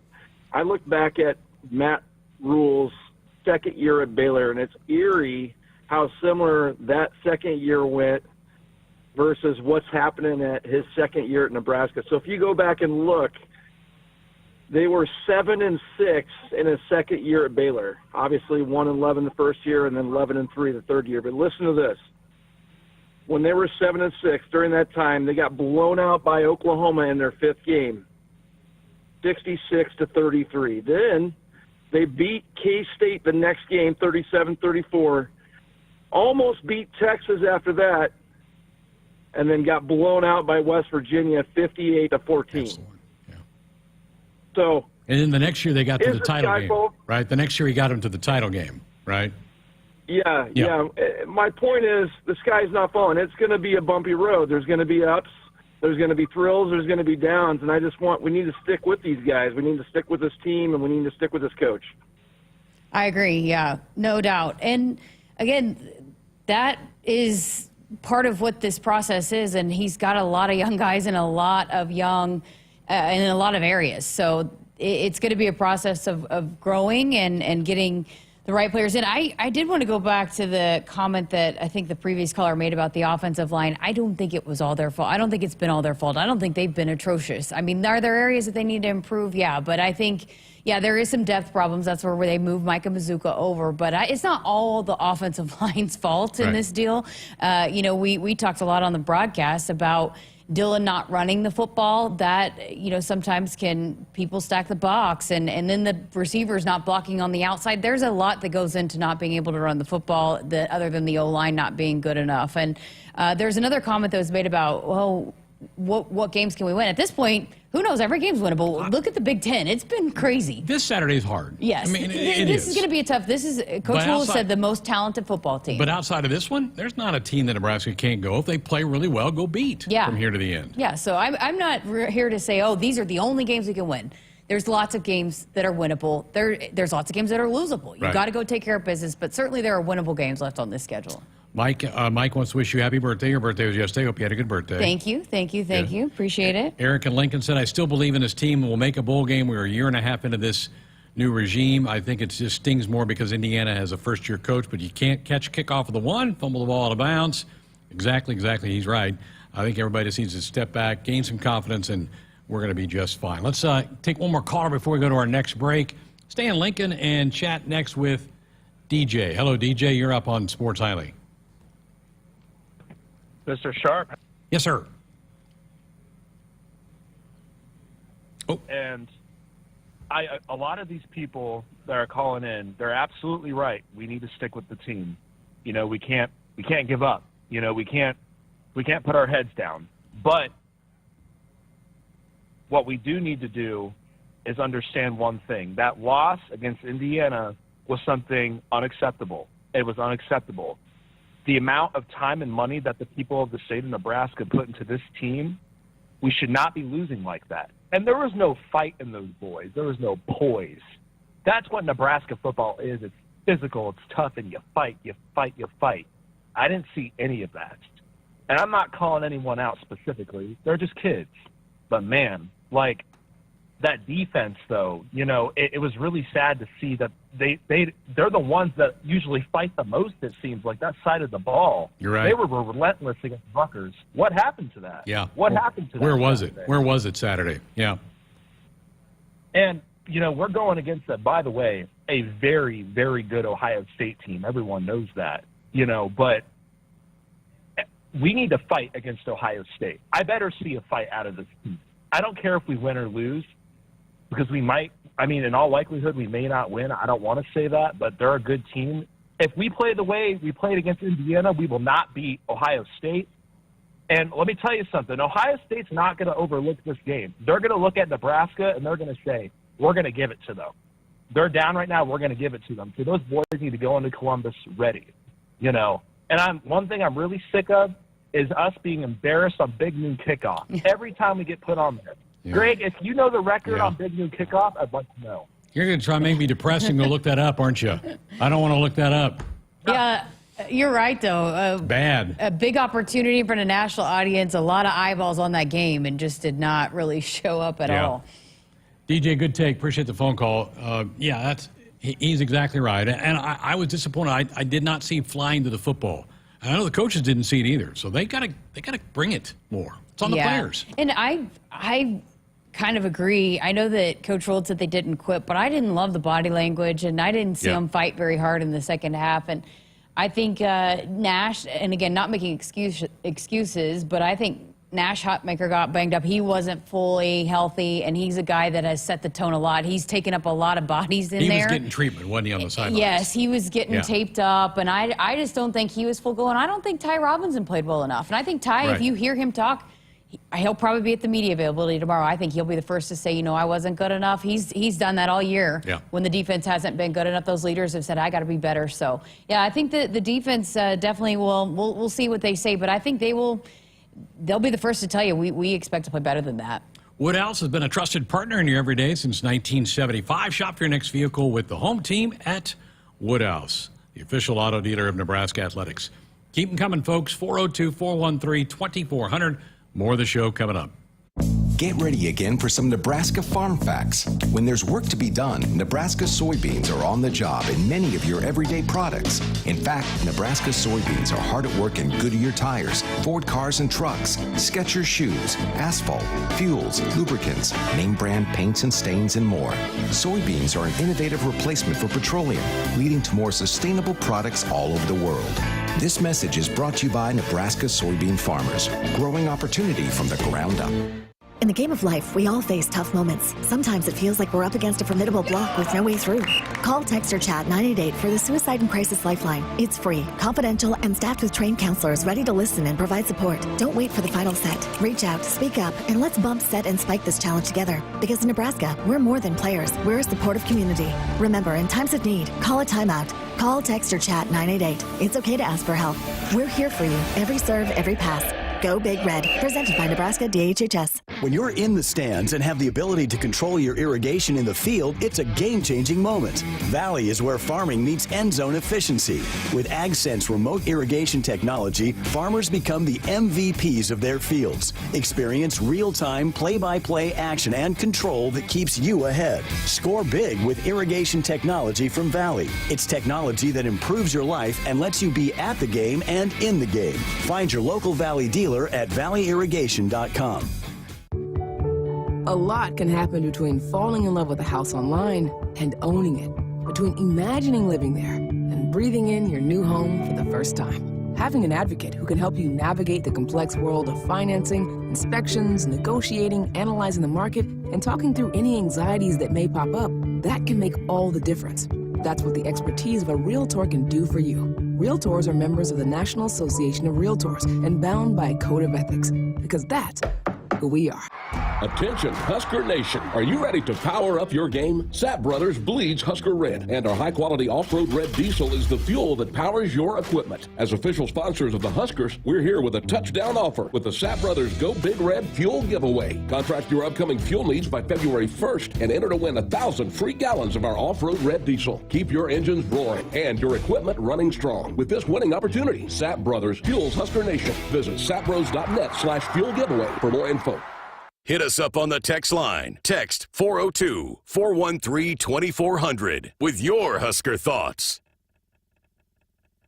I look back at Matt Rhule's second year at Baylor, and it's eerie how similar that second year went versus what's happening at his second year at Nebraska. So if you go back and look, they were 7-6 in his second year at Baylor. Obviously 1-11 the first year and then 11-3 the third year. But listen to this. When they were 7-6 during that time, they got blown out by Oklahoma in their fifth game, 66-33. Then they beat K-State the next game, 37-34. Almost beat Texas after that, and then got blown out by West Virginia, 58-14. Yeah. So, and then the next year they got to the title game, right? The next year he got him to the title game, right? Yeah. My point is the sky's not falling. It's going to be a bumpy road. There's going to be ups. There's going to be thrills. There's going to be downs. And we need to stick with these guys. We need to stick with this team, and we need to stick with this coach. I agree. Yeah, no doubt. And again, that is part of what this process is. And he's got a lot of young guys in a lot of young, in a lot of areas. So it's going to be a process of growing and getting the right players in. I did want to go back to the comment that I think the previous caller made about the offensive line. I don't think it was all their fault. I don't think it's been all their fault. I don't think they've been atrocious. I mean, are there areas that they need to improve? Yeah, but I think, there is some depth problems. That's where they moved Micah Mazuka over. But it's not all the offensive line's fault in this deal. We talked a lot on the broadcast about Dylan not running the football. That, sometimes people stack the box, and then the receivers not blocking on the outside. There's a lot that goes into not being able to run the football other than the O-line not being good enough. And there's another comment that was made about, what games can we win? At this point, who knows? Every game's winnable. Look at the Big Ten. It's been crazy. This Saturday is hard. Yes. I mean, this is going to be a tough. This is, Coach Rhule said, the most talented football team. But outside of this one, there's not a team that Nebraska can't go. If they play really well, go beat from here to the end. Yeah, so I'm not here to say, these are the only games we can win. There's lots of games that are winnable. There's lots of games that are losable. You've got to go take care of business, but certainly there are winnable games left on this schedule. Mike wants to wish you happy birthday. Your birthday was yesterday. Hope you had a good birthday. Thank you. Appreciate it. Eric in Lincoln said, I still believe in this team and will make a bowl game. We're a year and a half into this new regime. I think it just stings more because Indiana has a first-year coach, but you can't catch a kickoff of the one, fumble the ball out of bounds. Exactly. He's right. I think everybody just needs to step back, gain some confidence, and we're going to be just fine. Let's take one more caller before we go to our next break. Stay in Lincoln and chat next with DJ. Hello, DJ. You're up on Sports Nightly. Mr. Sharpe? Yes, sir. Oh. And a lot of these people that are calling in, they're absolutely right. We need to stick with the team. We can't give up. We can't put our heads down. But what we do need to do is understand one thing. That loss against Indiana was something unacceptable. It was unacceptable. The amount of time and money that the people of the state of Nebraska put into this team, we should not be losing like that. And there was no fight in those boys. There was no poise. That's what Nebraska football is. It's physical. It's tough, and you fight. I didn't see any of that. And I'm not calling anyone out specifically. They're just kids. But, man, that defense, though, it was really sad to see that they're the ones that usually fight the most, it seems like, that side of the ball. You're right. They were relentless against Rutgers. What happened to that? Yeah. What happened to that? Where was it? Where was it Saturday? Yeah. And, we're going against, by the way, a very, very good Ohio State team. Everyone knows that, but we need to fight against Ohio State. I better see a fight out of this team. I don't care if we win or lose, because we might, in all likelihood, we may not win. I don't want to say that, but they're a good team. If we play the way we played against Indiana, we will not beat Ohio State. And let me tell you something. Ohio State's not going to overlook this game. They're going to look at Nebraska, and they're going to say, we're going to give it to them. They're down right now. We're going to give it to them. So those boys need to go into Columbus ready, you know. And one thing I'm really sick of is us being embarrassed on Big Noon Kickoff every time we get put on there. Yeah. Greg, if you know the record on Big Noon Kickoff, I'd like to know. You're going to try and make me depressed and go look that up, aren't you? I don't want to look that up. Yeah, you're right, though. Bad. A big opportunity for the national audience, a lot of eyeballs on that game, and just did not really show up at all. DJ, good take. Appreciate the phone call. He's exactly right. And I was disappointed. I did not see flying to the football. And I know the coaches didn't see it either. So they gotta bring it more. It's on the players. And I kind of agree. I know that Coach Rhule said they didn't quit, but I didn't love the body language, and I didn't see them fight very hard in the second half. And I think Nash, and again, not making excuses, but I think Nash Hotmaker got banged up. He wasn't fully healthy, and he's a guy that has set the tone a lot. He's taken up a lot of bodies in there. He was getting treatment, wasn't he, on the sidelines? Yes, he was getting taped up, and I just don't think he was full go. And I don't think Ty Robinson played well enough. And I think Ty, if you hear him talk, he'll probably be at the media availability tomorrow. I think he'll be the first to say, you know, I wasn't good enough. He's done that all year. When the defense hasn't been good enough, those leaders have said, I got to be better. So, yeah, I think the defense definitely we'll see what they say, but I think they'll be the first to tell you we expect to play better than that. Woodhouse has been a trusted partner in your everyday since 1975. Shop for your next vehicle with the home team at Woodhouse, the official auto dealer of Nebraska Athletics. Keep them coming, folks. 402-413-2400. More of the show coming up. Get ready again for some Nebraska farm facts. When there's work to be done, Nebraska soybeans are on the job in many of your everyday products. In fact, Nebraska soybeans are hard at work in Goodyear tires, Ford cars and trucks, Skechers shoes, asphalt, fuels, lubricants, name brand paints and stains, and more. Soybeans are an innovative replacement for petroleum, leading to more sustainable products all over the world. This message is brought to you by Nebraska soybean farmers, growing opportunity from the ground up. In the game of life, we all face tough moments. Sometimes it feels like we're up against a formidable block with no way through. Call, text, or chat 988 for the Suicide and Crisis Lifeline. It's free, confidential, and staffed with trained counselors ready to listen and provide support. Don't wait for the final set. Reach out, speak up, and let's bump, set, and spike this challenge together. Because in Nebraska, we're more than players. We're a supportive community. Remember, in times of need, call a timeout. Call, text, or chat 988. It's okay to ask for help. We're here for you. Every serve, every pass. Go Big Red. Presented by Nebraska DHHS. When you're in the stands and have the ability to control your irrigation in the field, it's a game-changing moment. Valley is where farming meets end zone efficiency. With AgSense remote irrigation technology, farmers become the MVPs of their fields. Experience real-time, play-by-play action and control that keeps you ahead. Score big with irrigation technology from Valley. It's technology that improves your life and lets you be at the game and in the game. Find your local Valley dealer at valleyirrigation.com. A lot can happen between falling in love with a house online and owning it, between imagining living there and breathing in your new home for the first time. Having an advocate who can help you navigate the complex world of financing, inspections, negotiating, analyzing the market, and talking through any anxieties that may pop up, that can make all the difference. That's what the expertise of a Realtor can do for you. Realtors are members of the National Association of Realtors and bound by a code of ethics, because that's who we are. Attention, Husker Nation. Are you ready to power up your game? Sap Brothers bleeds Husker Red, and our high-quality off-road red diesel is the fuel that powers your equipment. As official sponsors of the Huskers, we're here with a touchdown offer with the Sap Brothers Go Big Red Fuel Giveaway. Contract your upcoming fuel needs by February 1st and enter to win 1,000 free gallons of our off-road red diesel. Keep your engines roaring and your equipment running strong. With this winning opportunity, Sap Brothers fuels Husker Nation. Visit sapbros.net/fuel giveaway for more info. Hit us up on the text line. Text 402-413-2400 with your Husker thoughts.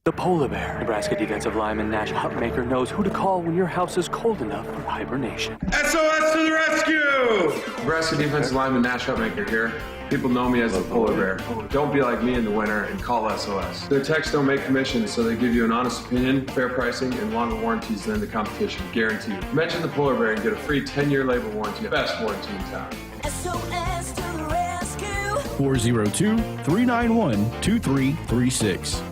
The polar bear. Nebraska defensive lineman Nash Hutmaker knows who to call when your house is cold enough for hibernation. SOS to the rescue! Nebraska defensive lineman Nash Hutmaker here. People know me as the polar bear. Don't be like me in the winter and call SOS. Their techs don't make commissions, so they give you an honest opinion, fair pricing, and longer warranties than the competition. Guaranteed. Mention the polar bear and get a free 10-year labor warranty. Best warranty in town. SOS to the rescue. 402-391-2336.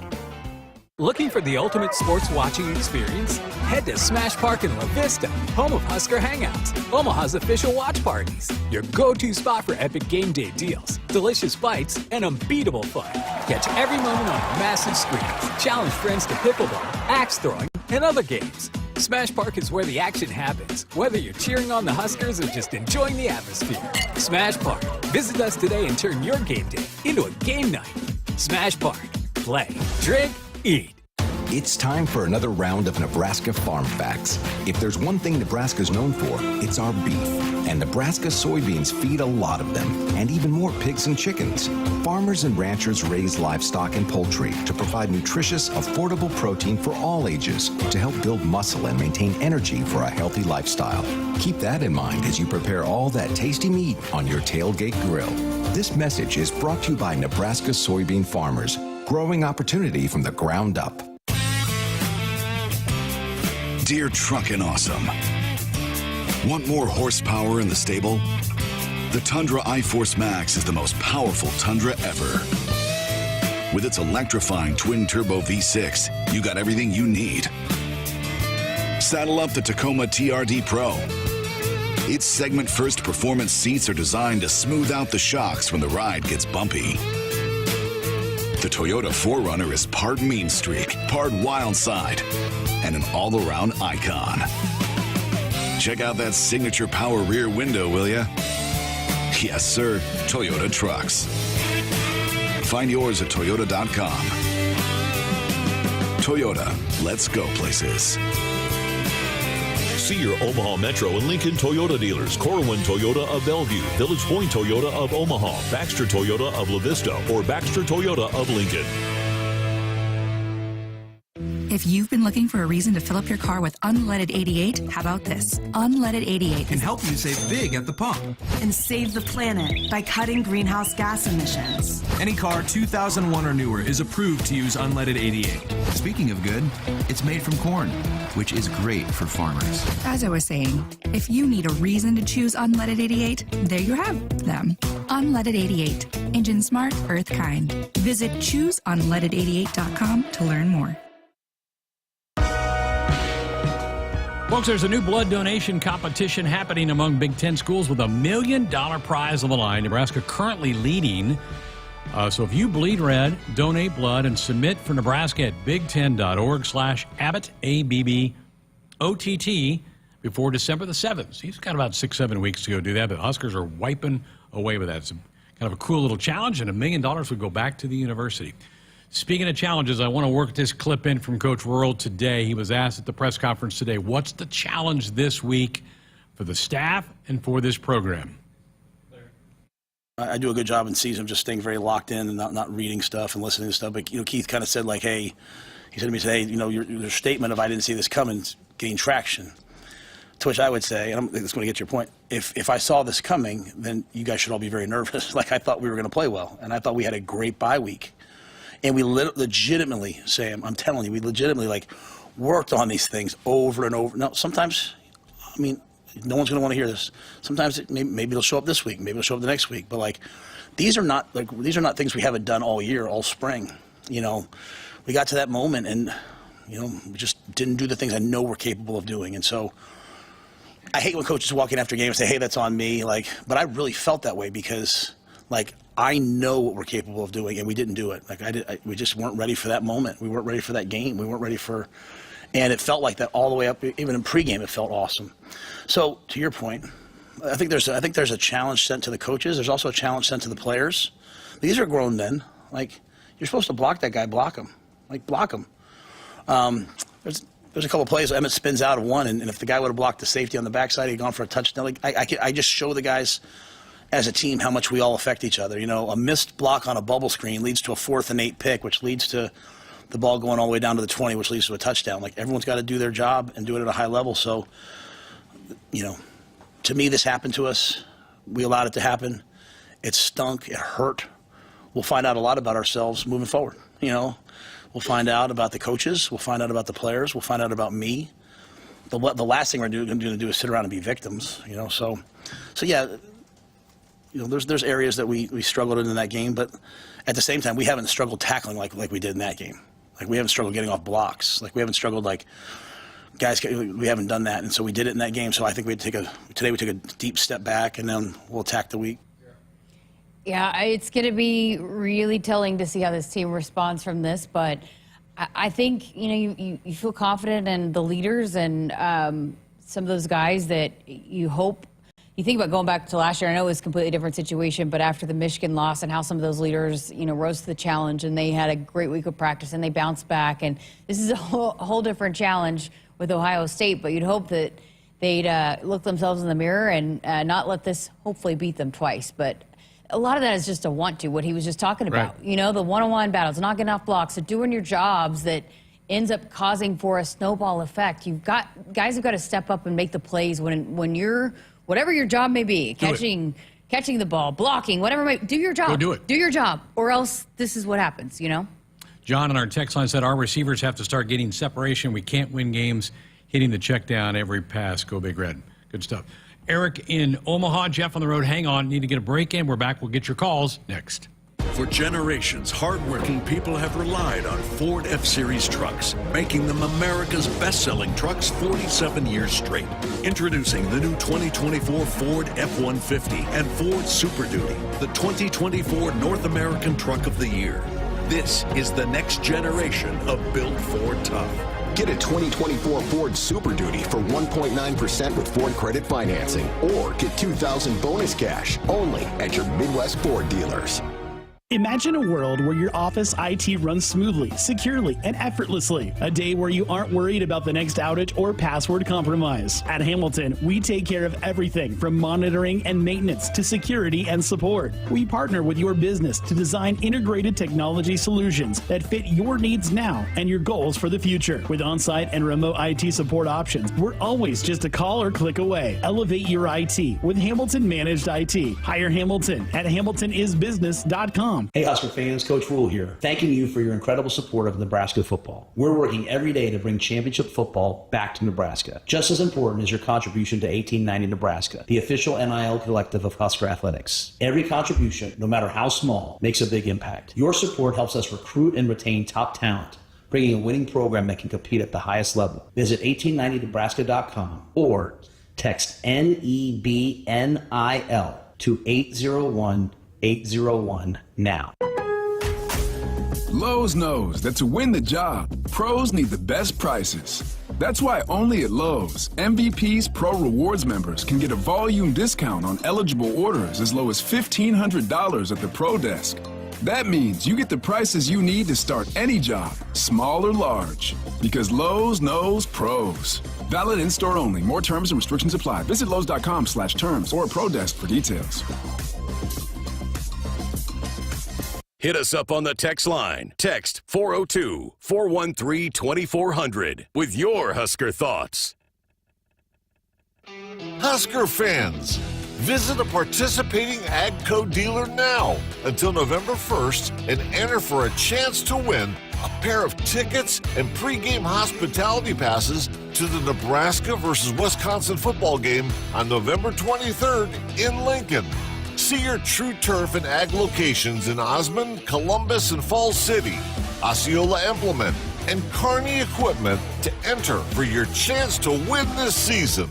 Looking for the ultimate sports watching experience? Head to Smash Park in La Vista, home of Husker Hangouts, Omaha's official watch parties. Your go-to spot for epic game day deals, delicious bites, and unbeatable fun. Catch every moment on massive screens. Challenge friends to pickleball, axe throwing, and other games. Smash Park is where the action happens, whether you're cheering on the Huskers or just enjoying the atmosphere. Smash Park. Visit us today and turn your game day into a game night. Smash Park. Play, drink, eat. It's time for another round of Nebraska Farm Facts. If there's one thing Nebraska's known for, it's our beef. And Nebraska soybeans feed a lot of them, and even more pigs and chickens. Farmers and ranchers raise livestock and poultry to provide nutritious, affordable protein for all ages to help build muscle and maintain energy for a healthy lifestyle. Keep that in mind as you prepare all that tasty meat on your tailgate grill. This message is brought to you by Nebraska soybean farmers, growing opportunity from the ground up. Dear Truckin' Awesome. Want more horsepower in the stable? The Tundra iForce Max is the most powerful Tundra ever. With its electrifying twin-turbo V6, you got everything you need. Saddle up the Tacoma TRD Pro. Its segment-first performance seats are designed to smooth out the shocks when the ride gets bumpy. The Toyota 4Runner is part mean streak, part wild side, and an all-around icon. Check out that signature power rear window, will ya? Yes, sir, Toyota trucks. Find yours at toyota.com. Toyota, let's go places. See your Omaha Metro and Lincoln Toyota dealers. Corwin Toyota of Bellevue, Village Point Toyota of Omaha, Baxter Toyota of La Vista, or Baxter Toyota of Lincoln. If you've been looking for a reason to fill up your car with unleaded 88, how about this? Unleaded 88 can help you save big at the pump. And save the planet by cutting greenhouse gas emissions. Any car 2001 or newer is approved to use unleaded 88. Speaking of good, it's made from corn, which is great for farmers. As I was saying, if you need a reason to choose unleaded 88, there you have them. Unleaded 88. Engine smart, earth kind. Visit chooseunleaded88.com to learn more. Folks, there's a new blood donation competition happening among Big Ten schools with $1 million prize on the line. Nebraska currently leading. So if you bleed red, donate blood, and submit for Nebraska at big10.org/Abbott, ABBOTT, before December the 7th. So he's got about 6-7 weeks to go do that, but Huskers are wiping away with that. It's kind of a cool little challenge, and $1 million would go back to the university. Speaking of challenges, I want to work this clip in from Coach Rhule today. He was asked at the press conference today, what's the challenge this week for the staff and for this program? I do a good job in season of just staying very locked in and not reading stuff and listening to stuff. But, Keith kind of said, like, hey, he said to me today, your statement of I didn't see this coming gained traction. To which I would say, and I'm going to get your point, if I saw this coming, then you guys should all be very nervous. Like, I thought we were going to play well, and I thought we had a great bye week. And we legitimately, Sam, I'm telling you, we legitimately, worked on these things over and over. Now, sometimes, no one's going to want to hear this. Sometimes maybe it'll show up this week, maybe it'll show up the next week. But, these are not things we haven't done all year, all spring. We got to that moment, and, we just didn't do the things I know we're capable of doing. And so I hate when coaches walk in after games and say, hey, that's on me. But I really felt that way because, I know what we're capable of doing, and we didn't do it. We just weren't ready for that moment. We weren't ready for that game. We weren't ready for, and it felt like that all the way up. Even in pregame, it felt awesome. So to your point, I think there's a challenge sent to the coaches. There's also a challenge sent to the players. These are grown men. You're supposed to block that guy. Block him. Block him. There's a couple of plays. Emmett spins out of one, and if the guy would have blocked the safety on the backside, he'd gone for a touchdown. I just show the guys as a team how much we all affect each other. A missed block on a bubble screen leads to a 4th and 8 pick, which leads to the ball going all the way down to the 20, which leads to a touchdown. Everyone's got to do their job and do it at a high level. So, to me, this happened to us. We allowed it to happen. It stunk. It hurt. We'll find out a lot about ourselves moving forward. We'll find out about the coaches. We'll find out about the players. We'll find out about me. The last thing we're going to do is sit around and be victims. So yeah. There's areas that we struggled in that game, but at the same time, we haven't struggled tackling like we did in that game. Like, we haven't struggled getting off blocks. Like, we haven't struggled, like, guys, we haven't done that. And so we did it in that game. So I think today we took a deep step back, and then we'll attack the week. Yeah, it's going to be really telling to see how this team responds from this. But I think, you feel confident in the leaders and some of those guys that you hope. You think about going back to last year. I know it was a completely different situation, but after the Michigan loss and how some of those leaders, rose to the challenge, and they had a great week of practice and they bounced back. And this is a whole different challenge with Ohio State, but you'd hope that they'd look themselves in the mirror and not let this hopefully beat them twice. But a lot of that is just a want to, what he was just talking about. Right. The one-on-one battles, not getting off blocks, so doing your jobs that ends up causing for a snowball effect. Guys have got to step up and make the plays when you're, whatever your job may be, catching the ball, blocking, whatever, do your job. Go do it. Do your job, or else this is what happens, John on our text line said our receivers have to start getting separation. We can't win games hitting the check down every pass. Go Big Red. Good stuff. Eric in Omaha, Jeff on the road. Hang on. Need to get a break in. We're back. We'll get your calls next. For generations, hardworking people have relied on Ford F-Series trucks, making them America's best-selling trucks 47 years straight. Introducing the new 2024 Ford F-150 and Ford Super Duty, the 2024 North American Truck of the Year. This is the next generation of Built Ford Tough. Get a 2024 Ford Super Duty for 1.9% with Ford Credit Financing, or get $2,000 bonus cash only at your Midwest Ford dealers. Imagine a world where your office IT runs smoothly, securely, and effortlessly. A day where you aren't worried about the next outage or password compromise. At Hamilton, we take care of everything from monitoring and maintenance to security and support. We partner with your business to design integrated technology solutions that fit your needs now and your goals for the future. With on-site and remote IT support options, we're always just a call or click away. Elevate your IT with Hamilton Managed IT. Hire Hamilton at hamiltonisbusiness.com. Hey Husker fans, Coach Rhule here, thanking you for your incredible support of Nebraska football. We're working every day to bring championship football back to Nebraska. Just as important is your contribution to 1890 Nebraska, the official NIL collective of Husker Athletics. Every contribution, no matter how small, makes a big impact. Your support helps us recruit and retain top talent, bringing a winning program that can compete at the highest level. Visit 1890nebraska.com or text NEBNIL to 801-801 now. Lowe's knows that to win the job, pros need the best prices. That's why only at Lowe's, MVP's Pro Rewards members can get a volume discount on eligible orders as low as $1,500 at the Pro Desk. That means you get the prices you need to start any job, small or large. Because Lowe's knows pros. Valid in-store only. More terms and restrictions apply. Visit Lowe's.com/terms or Pro Desk for details. Hit us up on the text line. Text 402-413-2400 with your Husker thoughts. Husker fans, visit a participating AGCO dealer now until November 1st and enter for a chance to win a pair of tickets and pregame hospitality passes to the Nebraska versus Wisconsin football game on November 23rd in Lincoln. See your True Turf and Ag locations in Osmond, Columbus, and Falls City, Osceola Implement, and Kearney Equipment to enter for your chance to win this season.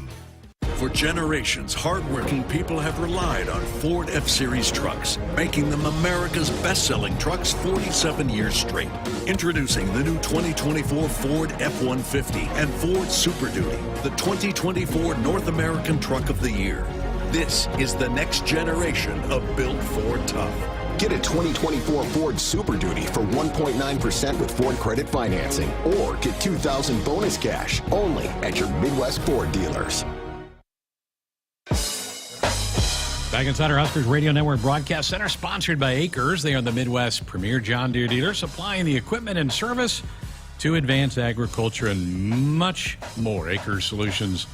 For generations, hardworking people have relied on Ford F-Series trucks, making them America's best-selling trucks 47 years straight. Introducing the new 2024 Ford F-150 and Ford Super Duty, the 2024 North American Truck of the Year. This is the next generation of Built Ford Tough. Get a 2024 Ford Super Duty for 1.9% with Ford Credit Financing, or get $2,000 bonus cash only at your Midwest Ford dealers. Back inside our Huskers Radio Network Broadcast Center, sponsored by Akrs. They are the Midwest premier John Deere dealer, supplying the equipment and service to advance agriculture and much more. Akrs solutions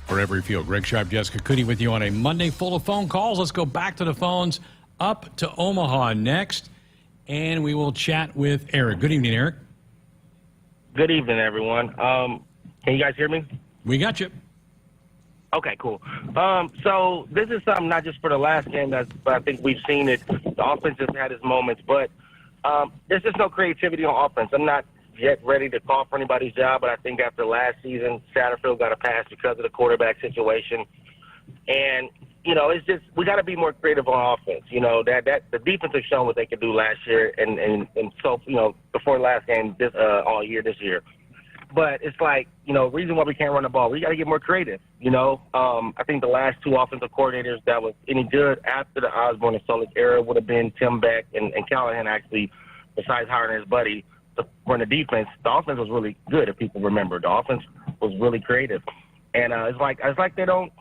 for every field. Greg Sharpe, Jessica Coody with you on a Monday full of phone calls. Let's go back to the phones, up to Omaha next, and we will chat with Eric. Good evening, Eric. Good evening, everyone. Can you guys hear me? We got you. Okay, cool. So this is something not just for the last game, but I think we've seen it. The offense has had its moments, but there's just no creativity on offense. I'm not yet ready to call for anybody's job, but I think after last season, Satterfield got a pass because of the quarterback situation. And, it's just we got to be more creative on offense. That the defense has shown what they could do last year and so, before last game all year this year. But it's like, reason why we can't run the ball, we got to get more creative. I think the last two offensive coordinators that was any good after the Osborne and Solich era would have been Tim Beck and Callahan, actually, besides hiring his buddy to run the defense. The offense was really good, if people remember. The offense was really creative. And it's like they don't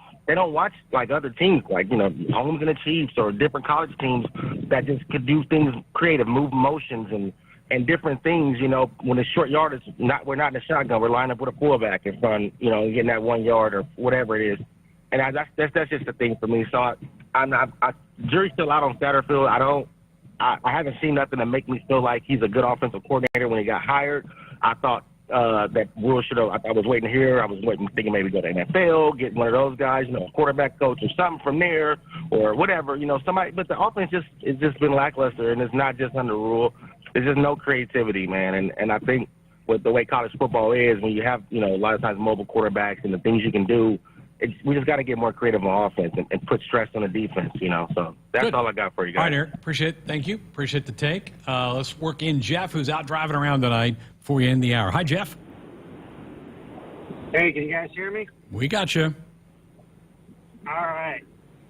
watch like other teams, like, Holmes and the Chiefs or different college teams that just could do things creative, move motions and different things, when it's short yardage, we're not in the shotgun. We're lining up with a fullback in front, getting that 1 yard or whatever it is. And that's just the thing for me. So jury's still out on Satterfield. I haven't seen nothing to make me feel like he's a good offensive coordinator when he got hired. I thought that Rhule should have. I was waiting to hear. I was thinking maybe go to NFL, get one of those guys, a quarterback coach or something from there, or whatever, somebody. But the offense it's just been lackluster, and it's not just under Rhule. There's just no creativity, man. And I think with the way college football is, when you have a lot of times mobile quarterbacks and the things you can do, we just got to get more creative on offense and put stress on the defense. So that's Good. all I got for you guys. All right, Eric. Appreciate it. Thank you. Appreciate the take. Let's work in Jeff, who's out driving around tonight before we end the hour. Hi, Jeff. Hey, can you guys hear me? We got you. All right.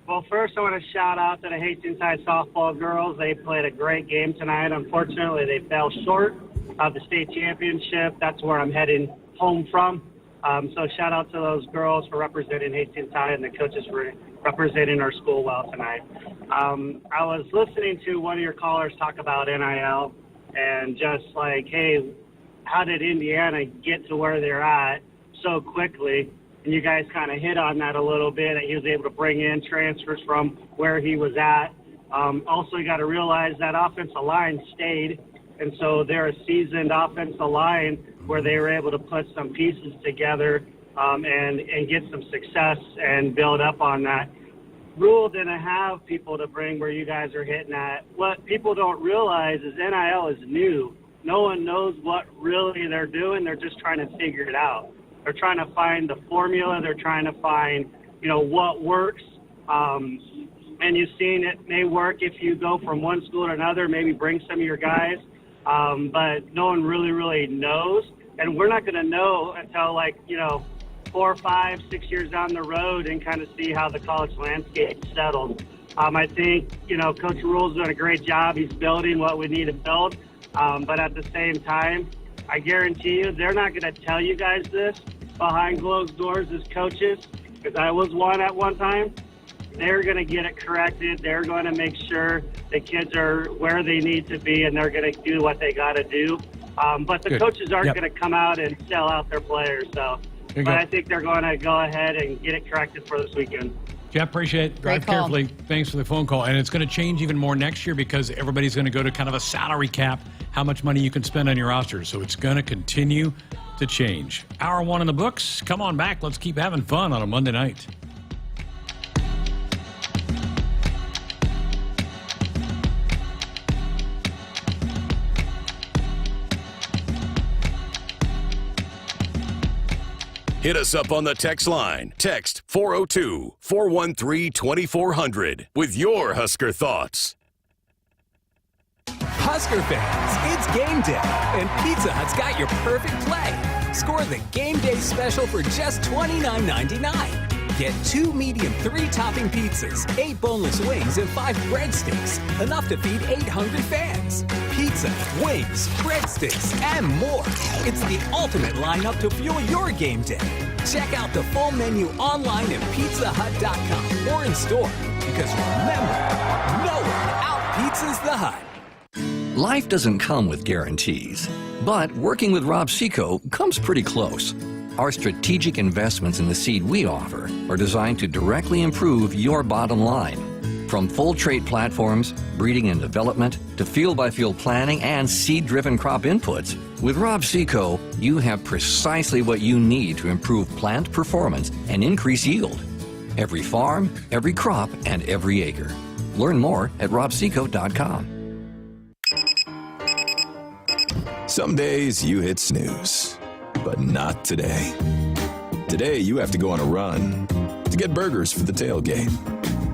Well, first I want to shout out to the Hastings High softball girls. They played a great game tonight. Unfortunately, they fell short of the state championship. That's where I'm heading home from. So shout out to those girls for representing Hastings High and the coaches for representing our school well tonight. I was listening to one of your callers talk about NIL and just like, hey, how did Indiana get to where they're at so quickly? And you guys kind of hit on that a little bit, that he was able to bring in transfers from where he was at. Also, you got to realize that offensive line stayed, and so they're a seasoned offensive line where they were able to put some pieces together and get some success and build up on that. Rhule didn't have people to bring where you guys are hitting at. What people don't realize is NIL is new. No one knows what really they're doing. They're just trying to figure it out. They're trying to find the formula. They're trying to find, what works. And you've seen it may work if you go from one school to another, maybe bring some of your guys. But no one really knows. And we're not going to know until 4, 5, 6 years down the road and kind of see how the college landscape settles. I think, Coach Rhule's doing a great job. He's building what we need to build. But at the same time, I guarantee you they're not going to tell you guys this behind closed doors as coaches, because I was one at one time. They're going to get it corrected. They're going to make sure the kids are where they need to be, and they're going to do what they got to do. But the coaches aren't going to come out and sell out their players. But I think they're going to go ahead and get it corrected for this weekend. Jeff, appreciate it. Drive carefully. Thanks for the phone call. And it's going to change even more next year because everybody's going to go to kind of a salary cap, how much money you can spend on your roster. So it's going to continue to change. Hour 1 in the books. Come on back. Let's keep having fun on a Monday night. Hit us up on the text line. Text 402-413-2400 with your Husker thoughts. Husker fans, it's game day, and Pizza Hut's got your perfect play. Score the game day special for just $29.99. Get 2 medium 3-topping pizzas, 8 boneless wings, and 5 breadsticks. Enough to feed 8 hungry fans. Pizza, wings, breadsticks, and more. It's the ultimate lineup to fuel your game day. Check out the full menu online at pizzahut.com or in store. Because remember, no one out-pizzas the Hut. Life doesn't come with guarantees, but working with Rob Seco comes pretty close. Our strategic investments in the seed we offer are designed to directly improve your bottom line. From full trait platforms, breeding and development, to field-by-field planning and seed-driven crop inputs, with Rob Seco, you have precisely what you need to improve plant performance and increase yield. Every farm, every crop, and every acre. Learn more at robseco.com. Some days you hit snooze, but not today. Today you have to go on a run to get burgers for the tailgate.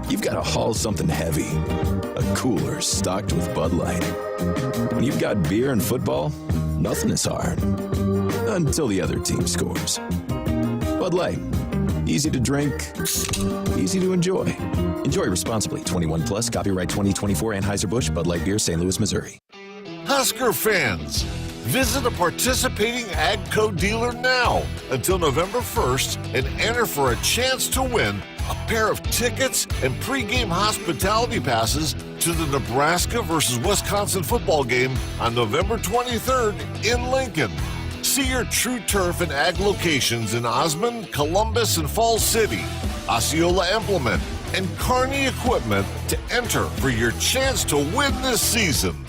You've got to haul something heavy, a cooler stocked with Bud Light. When you've got beer and football, nothing is hard. Until the other team scores. Bud Light. Easy to drink, easy to enjoy. Enjoy responsibly. 21 plus, copyright 2024 Anheuser-Busch, Bud Light Beer, St. Louis, Missouri. Husker fans, visit a participating AGCO dealer now until November 1st and enter for a chance to win a pair of tickets and pregame hospitality passes to the Nebraska versus Wisconsin football game on November 23rd in Lincoln. See your True Turf and Ag locations in Osmond, Columbus, and Falls City, Osceola Implement, and Kearney Equipment to enter for your chance to win this season.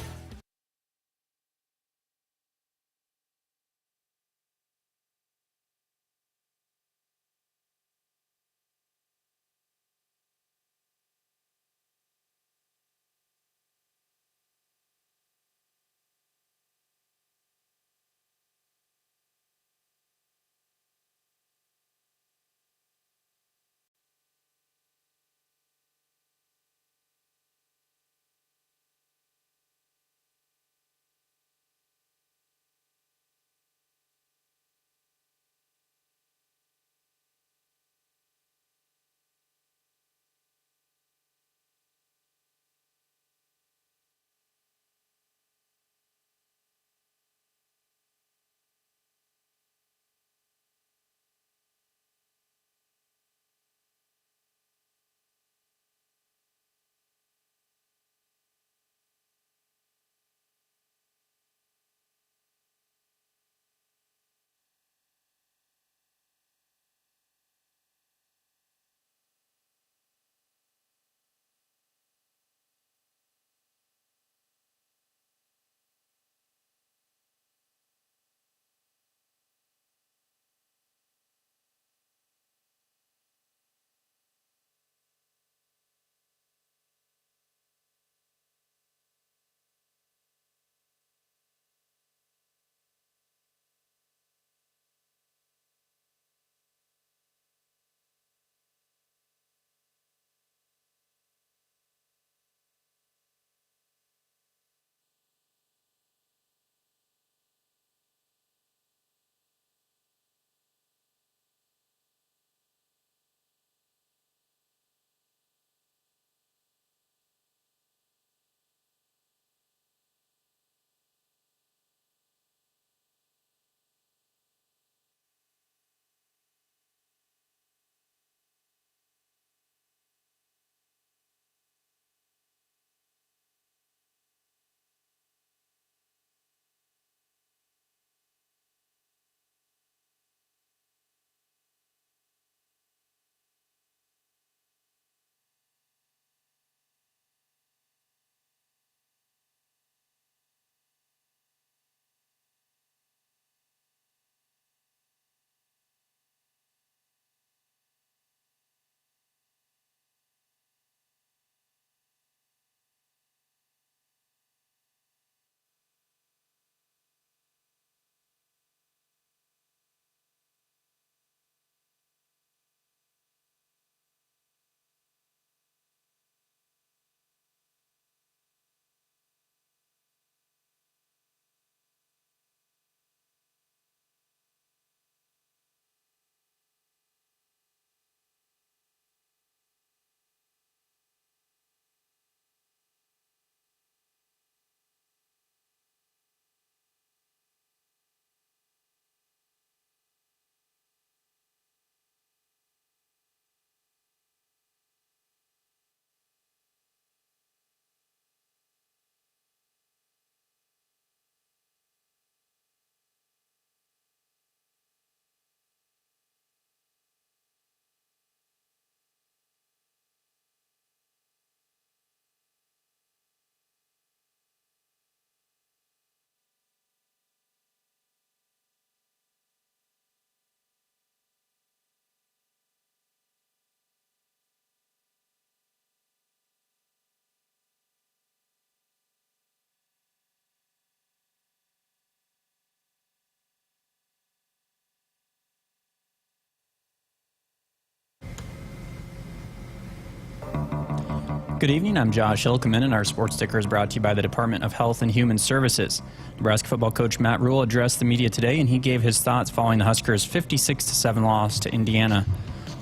Good evening, I'm Josh Hilkeman, and our sports ticker is brought to you by the Department of Health and Human Services. Nebraska football coach Matt Rhule addressed the media today, and he gave his thoughts following the Huskers' 56-7 loss to Indiana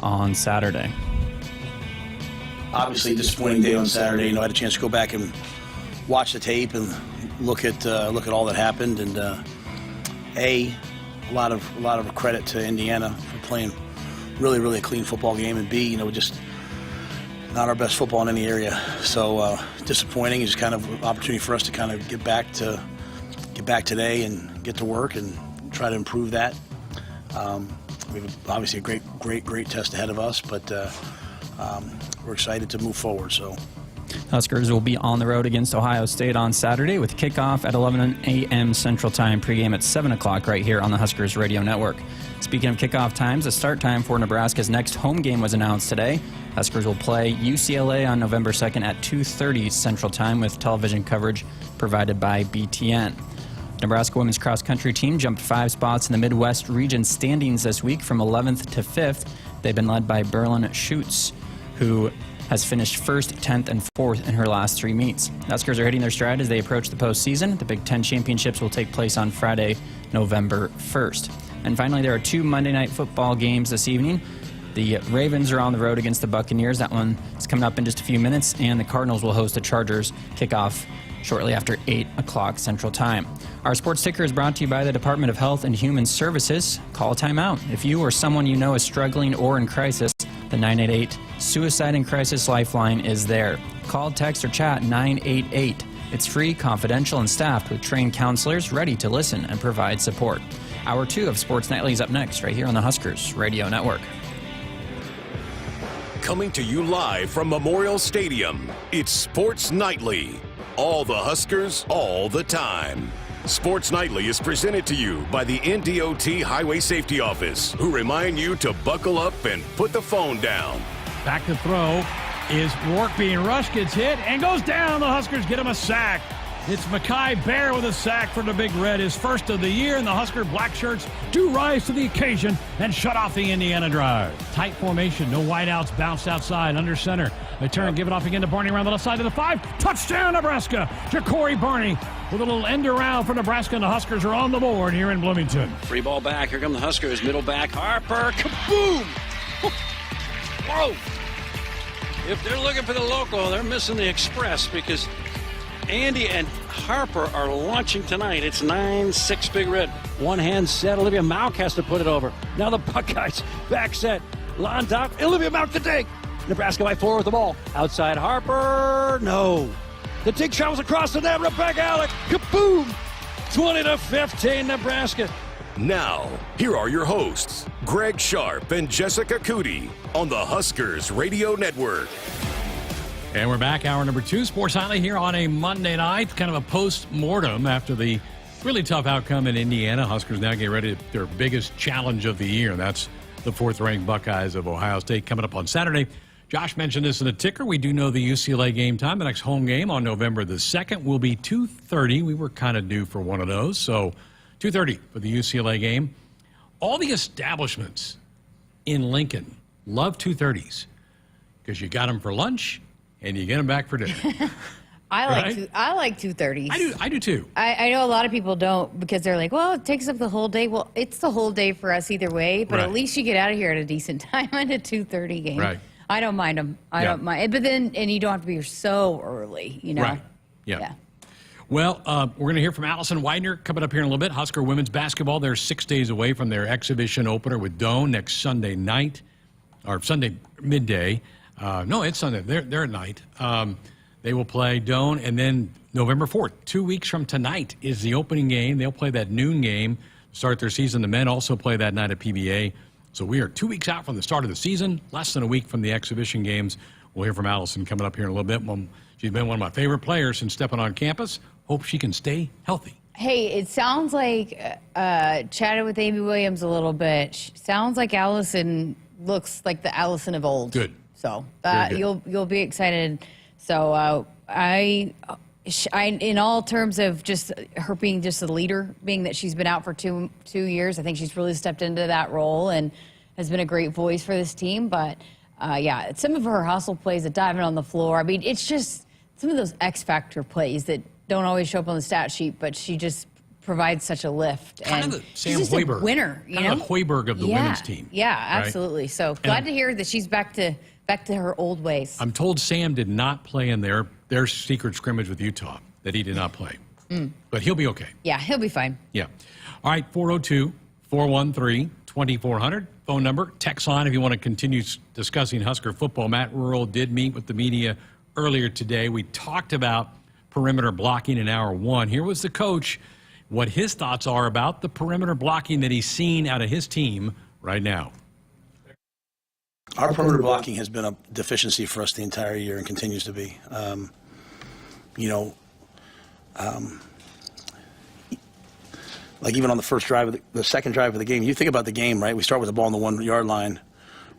on Saturday. Obviously, a disappointing day on Saturday. I had a chance to go back and watch the tape and look at all that happened, and a lot of credit to Indiana for playing really a clean football game, and B, just not our best football in any area. So disappointing. It's kind of an opportunity for us to kind of get back today and get to work and try to improve that. We have obviously a great test ahead of us, but we're excited to move forward. So Huskers will be on the road against Ohio State on Saturday with kickoff at 11 a.m. Central Time, pregame at 7 o'clock right here on the Huskers Radio Network. Speaking of kickoff times, the start time for Nebraska's next home game was announced today. Huskers will play UCLA on November 2nd at 2:30 Central Time with television coverage provided by BTN. Nebraska women's cross-country team jumped 5 spots in the Midwest region standings this week from 11th to 5th. They've been led by Berlin Schutz, who has finished 1st, 10th, and 4th in her last 3 meets. Huskers are hitting their stride as they approach the postseason. The Big Ten Championships will take place on Friday, November 1st. And finally, there are 2 Monday Night Football games this evening. The Ravens are on the road against the Buccaneers. That one is coming up in just a few minutes. And the Cardinals will host the Chargers. Kickoff shortly after 8 o'clock Central Time. Our sports ticker is brought to you by the Department of Health and Human Services. Call a timeout. If you or someone you know is struggling or in crisis, the 988 Suicide and Crisis Lifeline is there. Call, text, or chat 988. It's free, confidential, and staffed with trained counselors ready to listen and provide support. Hour 2 of Sports Nightly is up next right here on the Huskers Radio Network. Coming to you live from Memorial Stadium, it's Sports Nightly. All the Huskers, all the time. Sports Nightly is presented to you by the NDOT Highway Safety Office, who remind you to buckle up and put the phone down. Back to throw is Rourke being rushed, gets hit, and goes down. The Huskers get him a sack. It's Makai Bear with a sack for the Big Red, his first of the year, and the Husker black shirts do rise to the occasion and shut off the Indiana drive. Tight formation, no wideouts, bounced outside, under center. They turn, give it off again to Barney around the left side of the 5. Touchdown, Nebraska! Ja'Cory Barney with a little end around for Nebraska, and the Huskers are on the board here in Bloomington. Free ball back. Here come the Huskers. Middle back. Harper. Kaboom! Whoa! If they're looking for the local, they're missing the express because Andy and Harper are launching tonight. It's 9-6 Big Red. One hand set. Olivia Mauk has to put it over. Now the Buckeyes back set. Lon top. Olivia Mauk to dig. Nebraska by 4 with the ball. Outside Harper. No. The dig shot was across the net. Rebecca Alec. Kaboom. 20-15 Nebraska. Now, here are your hosts, Greg Sharpe and Jessica Coody on the Huskers Radio Network. And we're back, hour number 2, Sports Nightly here on a Monday night, kind of a post-mortem after the really tough outcome in Indiana. Huskers now get ready for their biggest challenge of the year, and that's the 4th-ranked Buckeyes of Ohio State coming up on Saturday. Josh mentioned this in the ticker. We do know the UCLA game time. The next home game on November the 2nd will be 2:30. We were kind of due for one of those, so 2:30 for the UCLA game. All the establishments in Lincoln love 2:30s because you got them for lunch and you get them back for dinner. I like 2:30s. I do too. I know a lot of people don't because they're like, well, it takes up the whole day. Well, it's the whole day for us either way, but at least you get out of here at a decent time at a 2:30 game. Right. I don't mind them. I don't mind. But then, and you don't have to be here so early, you know? Right. Yeah. Well, we're going to hear from Allison Weidner coming up here in a little bit. Husker women's basketball, they're 6 days away from their exhibition opener with Doane next Sunday night, or Sunday midday. No, it's Sunday. They're at night. They will play Doane, and then November 4th, 2 weeks from tonight, is the opening game. They'll play that noon game to start their season. The men also play that night at PBA. So we are 2 weeks out from the start of the season, less than a week from the exhibition games. We'll hear from Allison coming up here in a little bit. She's been one of my favorite players since stepping on campus. Hope she can stay healthy. Hey, it sounds like, chatted with Amy Williams a little bit. Sounds like Allison looks like the Allison of old. Good. So you'll be excited. So I, in all terms of just her being just a leader, being that she's been out for two years, I think she's really stepped into that role and has been a great voice for this team. But some of her hustle plays, the diving on the floor. I mean, it's just some of those X factor plays that don't always show up on the stat sheet, but she just provides such a lift. Kind and of the Sam she's just Hoiberg. a winner, you kind know? of the Hoiberg of the women's team. Yeah, right? absolutely. So glad to hear that she's back to her old ways. I'm told Sam did not play in their secret scrimmage with Utah, that he did not play. But he'll be okay. Yeah, he'll be fine. Yeah. All right, 402-413-2400. Phone number. Text line if you want to continue discussing Husker football. Matt Rhule did meet with the media earlier today. We talked about perimeter blocking in hour one. Here was the coach, what his thoughts are about the perimeter blocking that he's seen out of his team right now. Our perimeter blocking has been a deficiency for us the entire year and continues to be. Like even on the first drive, the second drive of the game, you think about the game, right? We start with the ball on the 1 yard line.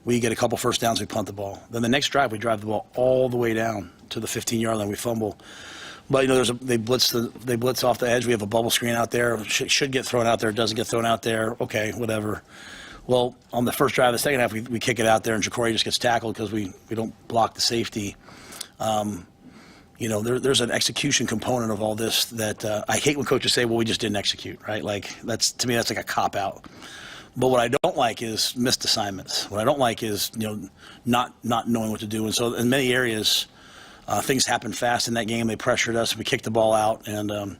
We get a couple first downs, we punt the ball. Then the next drive, we drive the ball all the way down to the 15-yard line. We fumble. But, they blitz off the edge. We have a bubble screen out there. Should get thrown out there. Doesn't get thrown out there. Okay, whatever. Well, on the first drive of the second half, we kick it out there, and Jacory just gets tackled because we don't block the safety. There's an execution component of all this that I hate when coaches say, well, we just didn't execute, right? Like, to me, that's like a cop-out. But what I don't like is missed assignments. What I don't like is, not knowing what to do. And so in many areas, things happened fast in that game. They pressured us. We kicked the ball out, and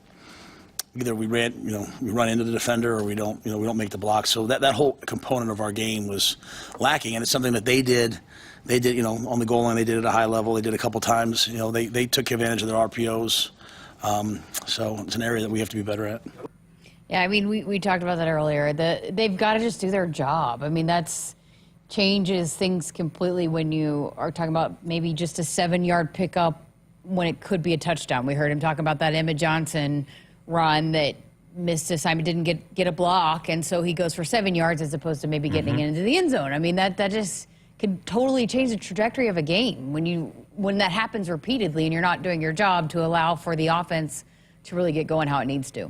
either we run into the defender, or we don't make the block. So that whole component of our game was lacking, and it's something that they did. They did, on the goal line, they did it at a high level. They did a couple times. They took advantage of their RPOs. So it's an area that we have to be better at. Yeah, I mean, we talked about that earlier. They've got to just do their job. I mean, that's changes things completely when you are talking about maybe just a 7-yard pickup when it could be a touchdown. We heard him talk about that Emma Johnson run that missed assignment, didn't get a block, and so he goes for 7 yards as opposed to maybe getting into the end zone. I mean, that just could totally change the trajectory of a game when that happens repeatedly and you're not doing your job to allow for the offense to really get going how it needs to.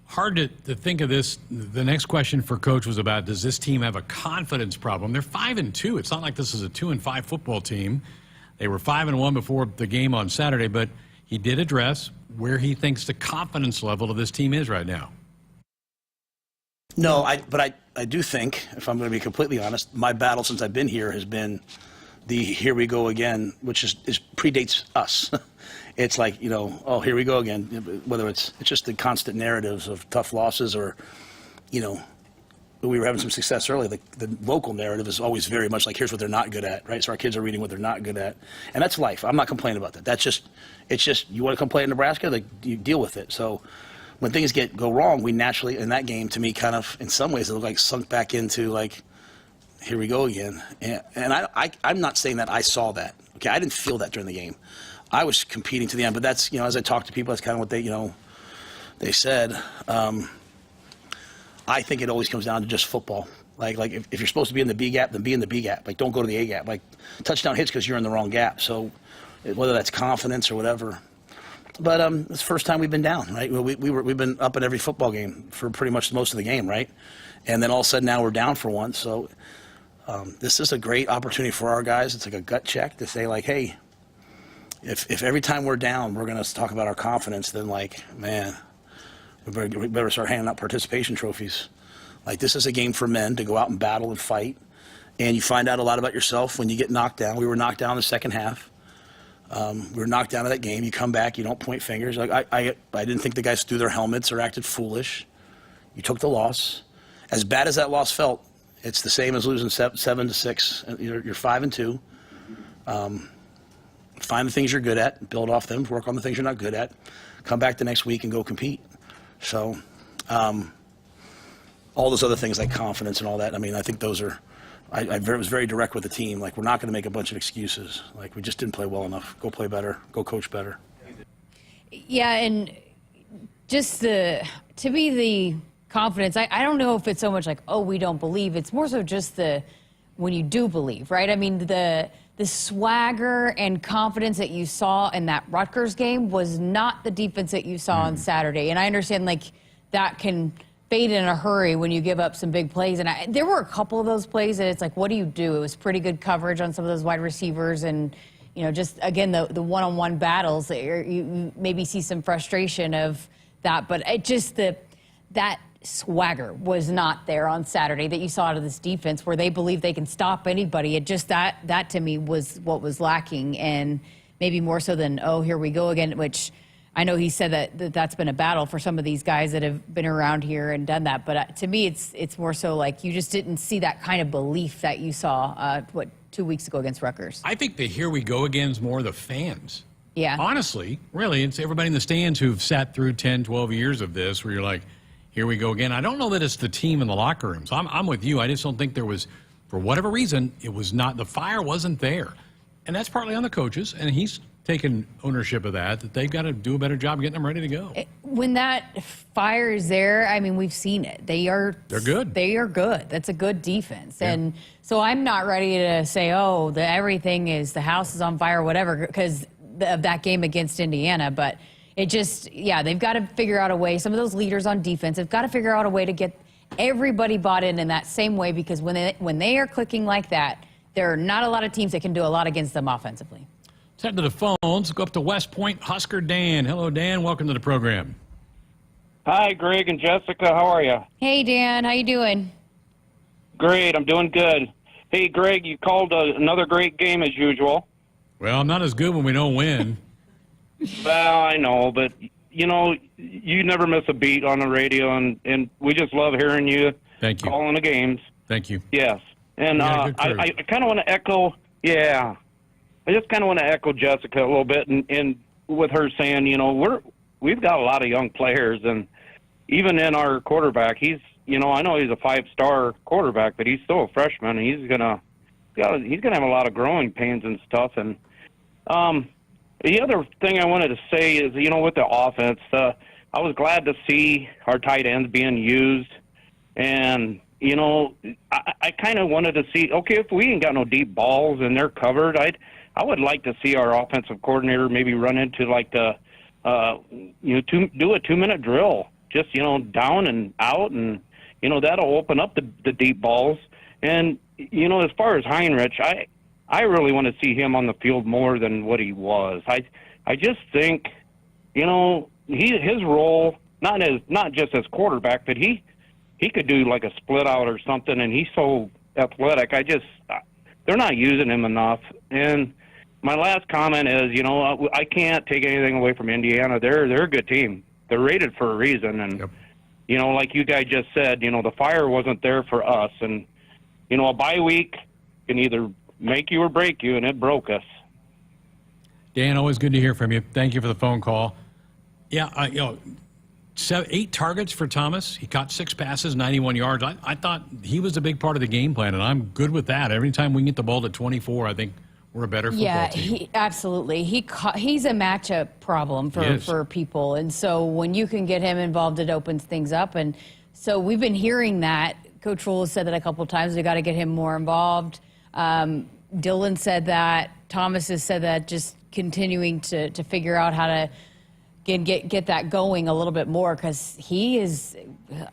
Hard to think of this. The next question for Coach was about, does this team have a confidence problem? They're 5-2. It's not like this is a 2-5 football team. They were 5-1 before the game on Saturday, but he did address where he thinks the confidence level of this team is right now. No, but I do think, if I'm going to be completely honest, my battle since I've been here has been the here we go again, which is predates us. It's like, oh, here we go again. Whether it's just the constant narratives of tough losses or, we were having some success early. The local narrative is always very much like, here's what they're not good at, right? So our kids are reading what they're not good at. And that's life. I'm not complaining about that. It's just, you want to complain in Nebraska, you deal with it. So when things go wrong, we naturally, in that game, to me, kind of, in some ways, it looked like sunk back into, like, here we go again. And I'm not saying that I saw that. Okay, I didn't feel that during the game. I was competing to the end, but that's, as I talk to people, that's kind of what they said. I think it always comes down to just football. Like if you're supposed to be in the B gap, then be in the B gap. Like, don't go to the A gap. Like, touchdown hits because you're in the wrong gap. So whether that's confidence or whatever. But it's the first time we've been down, right? We've been up in every football game for pretty much most of the game, right? And then all of a sudden now we're down for one. So this is a great opportunity for our guys. It's like a gut check to say, like, hey, if every time we're down we're going to talk about our confidence, then, like, man, we better start handing out participation trophies. Like, this is a game for men to go out and battle and fight. And you find out a lot about yourself when you get knocked down. We were knocked down in the second half. We were knocked down in that game. You come back, you don't point fingers. Like, I didn't think the guys threw their helmets or acted foolish. You took the loss. As bad as that loss felt, it's the same as losing 7-6. You're 5-2. Find the things you're good at, build off them, work on the things you're not good at, come back the next week and go compete. So all those other things like confidence and all that, I mean, I think those are, I was very direct with the team. Like, we're not going to make a bunch of excuses. Like, we just didn't play well enough. Go play better. Go coach better. Yeah, and just to be the confidence, I don't know if it's so much like, oh, we don't believe. It's more so just when you do believe, right? I mean, the swagger and confidence that you saw in that Rutgers game was not the defense that you saw on Saturday. And I understand, like, that can fade in a hurry when you give up some big plays. And there were a couple of those plays that it's like, what do you do? It was pretty good coverage on some of those wide receivers. And, you know, just, again, the one-on-one battles, you maybe see some frustration of that. But it just, that swagger was not there on Saturday that you saw out of this defense where they believe they can stop anybody. It just, that to me was what was lacking. And maybe more so than, oh, here we go again, which I know he said that's been a battle for some of these guys that have been around here and done that. But to me, it's more so like you just didn't see that kind of belief that you saw, 2 weeks ago against Rutgers. I think the here we go again is more the fans. Yeah. Honestly, really, it's everybody in the stands who've sat through 10, 12 years of this where you're like, here we go again. I don't know that it's the team in the locker rooms. I'm with you. I just don't think there was, for whatever reason, it was not, the fire wasn't there. And that's partly on the coaches, and he's taken ownership of that they've got to do a better job getting them ready to go. When that fire is there, I mean, we've seen it. They're good. They are good. That's a good defense. Yeah. And so I'm not ready to say, everything is, the house is on fire, whatever, because of that game against Indiana. But it just, they've got to figure out a way. Some of those leaders on defense have got to figure out a way to get everybody bought in that same way, because when they are clicking like that, there are not a lot of teams that can do a lot against them offensively. Let's head to the phones. Go up to West Point. Husker Dan. Hello, Dan. Welcome to the program. Hi, Greg and Jessica. How are you? Hey, Dan. How you doing? Great. I'm doing good. Hey, Greg, you called another great game as usual. Well, I'm not as good when we don't win. Well, I know, but, you know, you never miss a beat on the radio, and we just love hearing you calling the games. Thank you. Yes. And I kind of want to echo, I just kind of want to echo Jessica a little bit, and with her saying, you know, we've got a lot of young players, and even in our quarterback, he's, you know, I know he's a 5-star quarterback, but he's still a freshman, and he's gonna have a lot of growing pains and stuff. And the other thing I wanted to say is, you know, with the offense, I was glad to see our tight ends being used, and you know, I kind of wanted to see, okay, if we ain't got no deep balls and they're covered, I would like to see our offensive coordinator maybe run into like do a 2-minute drill, just, you know, down and out, and, you know, that'll open up the deep balls. And, you know, as far as Heinrich, I really want to see him on the field more than what he was. I just think, you know, his role, not just as quarterback, but he could do like a split out or something, and he's so athletic. They're not using him enough. And my last comment is, you know, I can't take anything away from Indiana. They're a good team. They're rated for a reason. And, you know, like you guys just said, you know, the fire wasn't there for us. And, you know, a bye week can either make you or break you, and it broke us. Dan, always good to hear from you. Thank you for the phone call. Yeah, 8 targets for Thomas. He caught 6 passes, 91 yards. I thought he was a big part of the game plan, and I'm good with that. Every time we can get the ball to 24, I think we're a better football team. Yeah, absolutely. He's a matchup problem for people, and so when you can get him involved, it opens things up. And so we've been hearing that. Coach Rhule has said that a couple of times. We got to get him more involved. Dylan said that. Thomas has said that. Just continuing to figure out how to get that going a little bit more, because he is,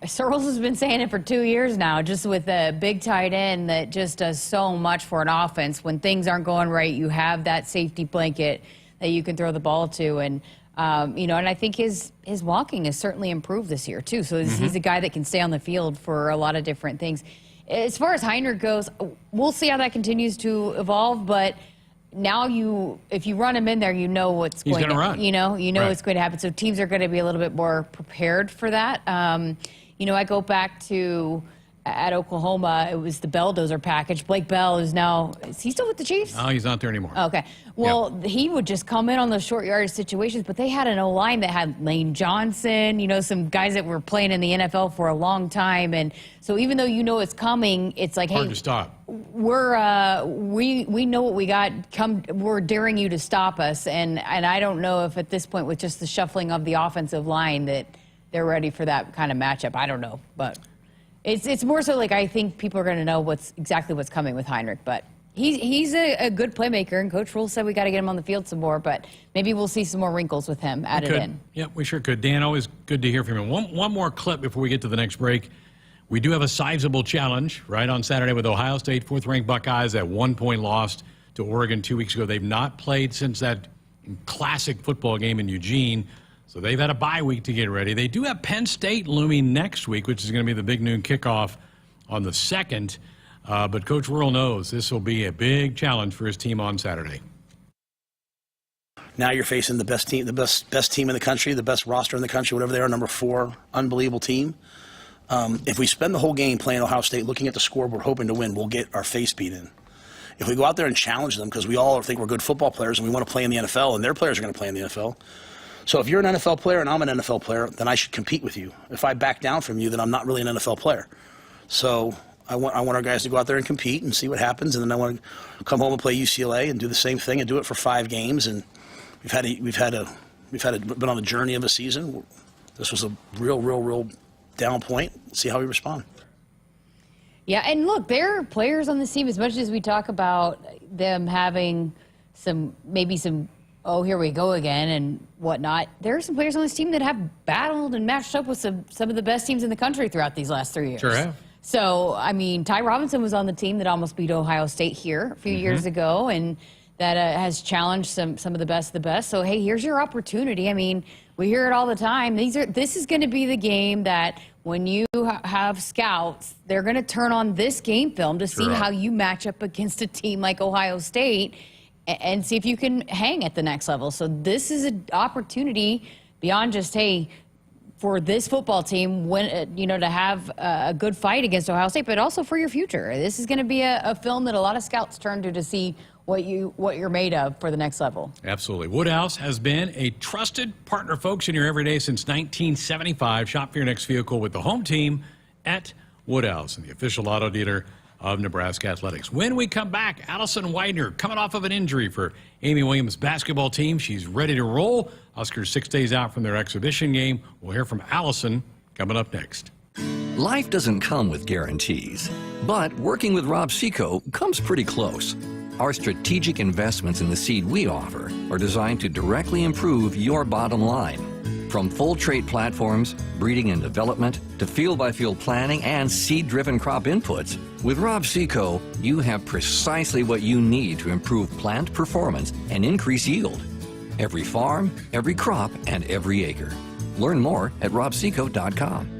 Searles has been saying it for 2 years now, just with a big tight end that just does so much for an offense. When things aren't going right, you have that safety blanket that you can throw the ball to. And, you know, and I think his walking has certainly improved this year too. So he's a guy that can stay on the field for a lot of different things. As far as Heinrich goes, we'll see how that continues to evolve, but now if you run him in there, you know what's going to run. You know what's going to happen. So teams are going to be a little bit more prepared for that. You know, I go back to at Oklahoma, it was the Belldozer package. Blake Bell is he still with the Chiefs? No, he's not there anymore. Okay. Well, he would just come in on those short yardage situations, but they had an O-line that had Lane Johnson, you know, some guys that were playing in the NFL for a long time. And so even though you know it's coming, it's like, hard to stop. We know what we got. We're daring you to stop us. And I don't know if at this point, with just the shuffling of the offensive line, that they're ready for that kind of matchup. I don't know, but it's more so like I think people are going to know exactly what's coming with Heinrich. But He's a good playmaker, and Coach Rhule said we got to get him on the field some more, but maybe we'll see some more wrinkles with him added in. Yeah, we sure could. Dan, always good to hear from you. One more clip before we get to the next break. We do have a sizable challenge right on Saturday with Ohio State, 4th-ranked Buckeyes at 1 point lost to Oregon 2 weeks ago. They've not played since that classic football game in Eugene, so they've had a bye week to get ready. They do have Penn State looming next week, which is going to be the big noon kickoff on the 2nd. But Coach Rhule knows this will be a big challenge for his team on Saturday. Now you're facing the best team, the best team in the country, the best roster in the country, whatever they are, number 4, unbelievable team. If we spend the whole game playing Ohio State, looking at the scoreboard, hoping to win, we'll get our face beat in. If we go out there and challenge them, because we all think we're good football players and we want to play in the NFL, and their players are going to play in the NFL. So if you're an NFL player and I'm an NFL player, then I should compete with you. If I back down from you, then I'm not really an NFL player. So I want our guys to go out there and compete and see what happens, and then I want to come home and play UCLA and do the same thing and do it for 5 games. And we've been on a journey of a season. This was a real down point. See how we respond. Yeah, and look, there are players on this team, as much as we talk about them having maybe some oh, here we go again and whatnot. There are some players on this team that have battled and matched up with some of the best teams in the country throughout these last 3 years. Sure have. So, I mean, Ty Robinson was on the team that almost beat Ohio State here a few years ago, and that has challenged some of the best of the best. So, hey, here's your opportunity. I mean, we hear it all the time. This is going to be the game that when you have scouts, they're going to turn on this game film to see how you match up against a team like Ohio State and see if you can hang at the next level. So this is an opportunity beyond just, hey, for this football team, to have a good fight against Ohio State, but also for your future. This is going to be a film that a lot of scouts turn to see what you're made of for the next level. Absolutely. Woodhouse has been a trusted partner, folks, in your everyday since 1975. Shop for your next vehicle with the home team at Woodhouse, and the official auto dealer of Nebraska Athletics. When we come back, Allison Weidner coming off of an injury for Amy Williams' basketball team. She's ready to roll. Huskers 6 days out from their exhibition game. We'll hear from Allison coming up next. Life doesn't come with guarantees, but working with Rob Seco comes pretty close. Our strategic investments in the seed we offer are designed to directly improve your bottom line. From full trait platforms, breeding and development, to field-by-field planning and seed-driven crop inputs, with Rob Seco, you have precisely what you need to improve plant performance and increase yield. Every farm, every crop, and every acre. Learn more at robseco.com.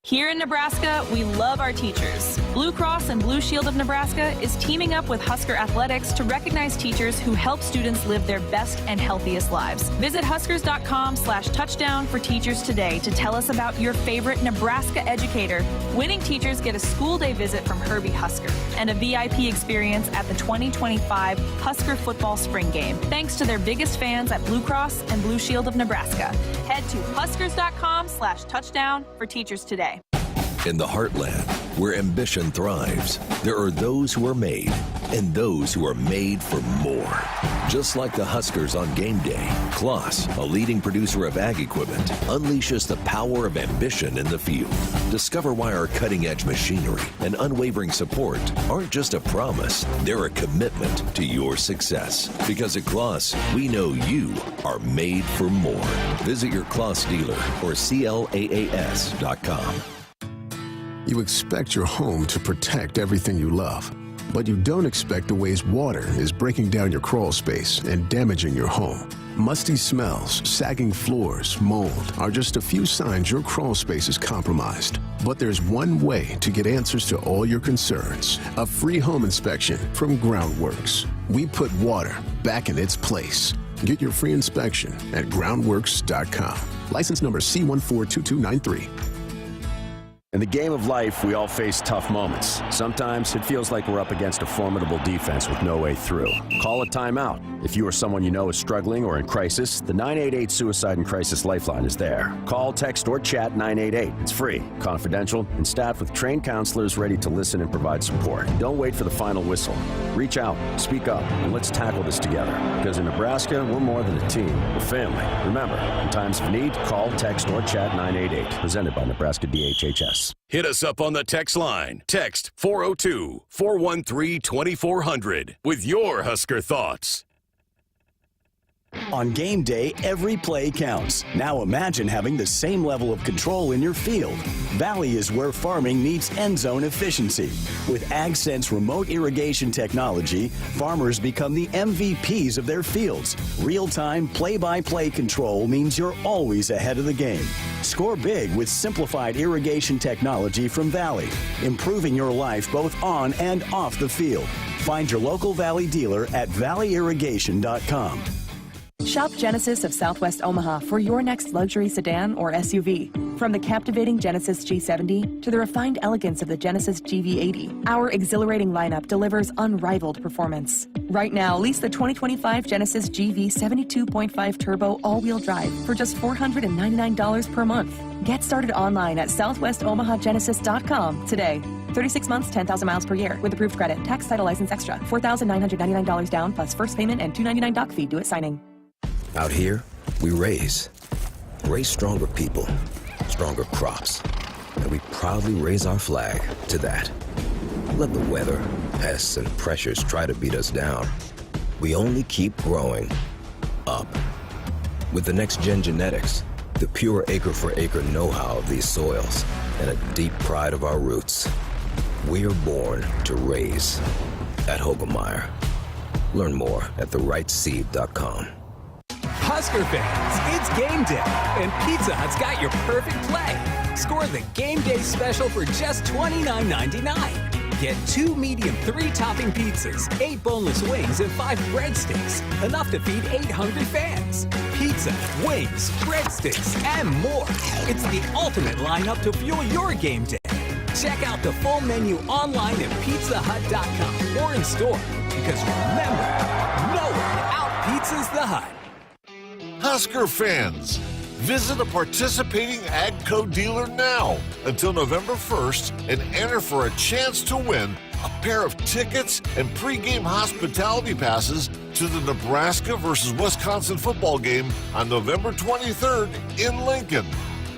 Here in Nebraska, we love our teachers. Blue Cross and Blue Shield of Nebraska is teaming up with Husker Athletics to recognize teachers who help students live their best and healthiest lives. Visit huskers.com/touchdown for teachers today to tell us about your favorite Nebraska educator. Winning teachers get a school day visit from Herbie Husker and a VIP experience at the 2025 Husker Football Spring Game, thanks to their biggest fans at Blue Cross and Blue Shield of Nebraska. Head to huskers.com/touchdown for teachers today. In the heartland, where ambition thrives, there are those who are made and those who are made for more. Just like the Huskers on game day, Kloss, a leading producer of ag equipment, unleashes the power of ambition in the field. Discover why our cutting-edge machinery and unwavering support aren't just a promise, they're a commitment to your success. Because at Kloss, we know you are made for more. Visit your Kloss dealer or CLAAS.com. You expect your home to protect everything you love, but you don't expect the ways water is breaking down your crawl space and damaging your home. Musty smells, sagging floors, mold are just a few signs your crawl space is compromised. But there's one way to get answers to all your concerns: a free home inspection from Groundworks. We put water back in its place. Get your free inspection at groundworks.com. License number C142293. In the game of life, we all face tough moments. Sometimes it feels like we're up against a formidable defense with no way through. Call a timeout. If you or someone you know is struggling or in crisis, the 988 Suicide and Crisis Lifeline is there. Call, text, or chat 988. It's free, confidential, and staffed with trained counselors ready to listen and provide support. Don't wait for the final whistle. Reach out, speak up, and let's tackle this together. Because in Nebraska, we're more than a team. We're family. Remember, in times of need, call, text, or chat 988. Presented by Nebraska DHHS. us. Hit us up on the text line. Text 402-413-2400 with your Husker thoughts. On game day, every play counts. Now imagine having the same level of control in your field. Valley is where farming meets end zone efficiency. With AgSense remote irrigation technology, farmers become the MVPs of their fields. Real-time, play-by-play control means you're always ahead of the game. Score big with simplified irrigation technology from Valley, improving your life both on and off the field. Find your local Valley dealer at valleyirrigation.com. Shop Genesis of Southwest Omaha for your next luxury sedan or SUV. From the captivating Genesis G70 to the refined elegance of the Genesis GV80, our exhilarating lineup delivers unrivaled performance. Right now, lease the 2025 Genesis GV 72.5 Turbo all-wheel drive for just $499 per month. Get started online at southwestomahagenesis.com today. 36 months, 10,000 miles per year with approved credit. Tax, title, license extra. $4,999 down plus first payment and $299 doc fee. Do it signing. Out here, we raise stronger people, stronger crops, and we proudly raise our flag to that. Let the weather, pests, and pressures try to beat us down. We only keep growing up. With the next-gen genetics, the pure acre-for-acre know-how of these soils, and a deep pride of our roots, we are born to raise at Hogemeyer. Learn more at therightseed.com. Husker fans, it's game day, and Pizza Hut's got your perfect play. Score the game day special for just $29.99. Get 2 medium 3-topping pizzas, 8 boneless wings, and 5 breadsticks. Enough to feed 8 hungry fans. Pizza, wings, breadsticks, and more. It's the ultimate lineup to fuel your game day. Check out the full menu online at pizzahut.com or in store. Because remember, no one out-pizzas the Hut. Husker fans, visit a participating AGCO dealer now until November 1st and enter for a chance to win a pair of tickets and pregame hospitality passes to the Nebraska versus Wisconsin football game on November 23rd in Lincoln.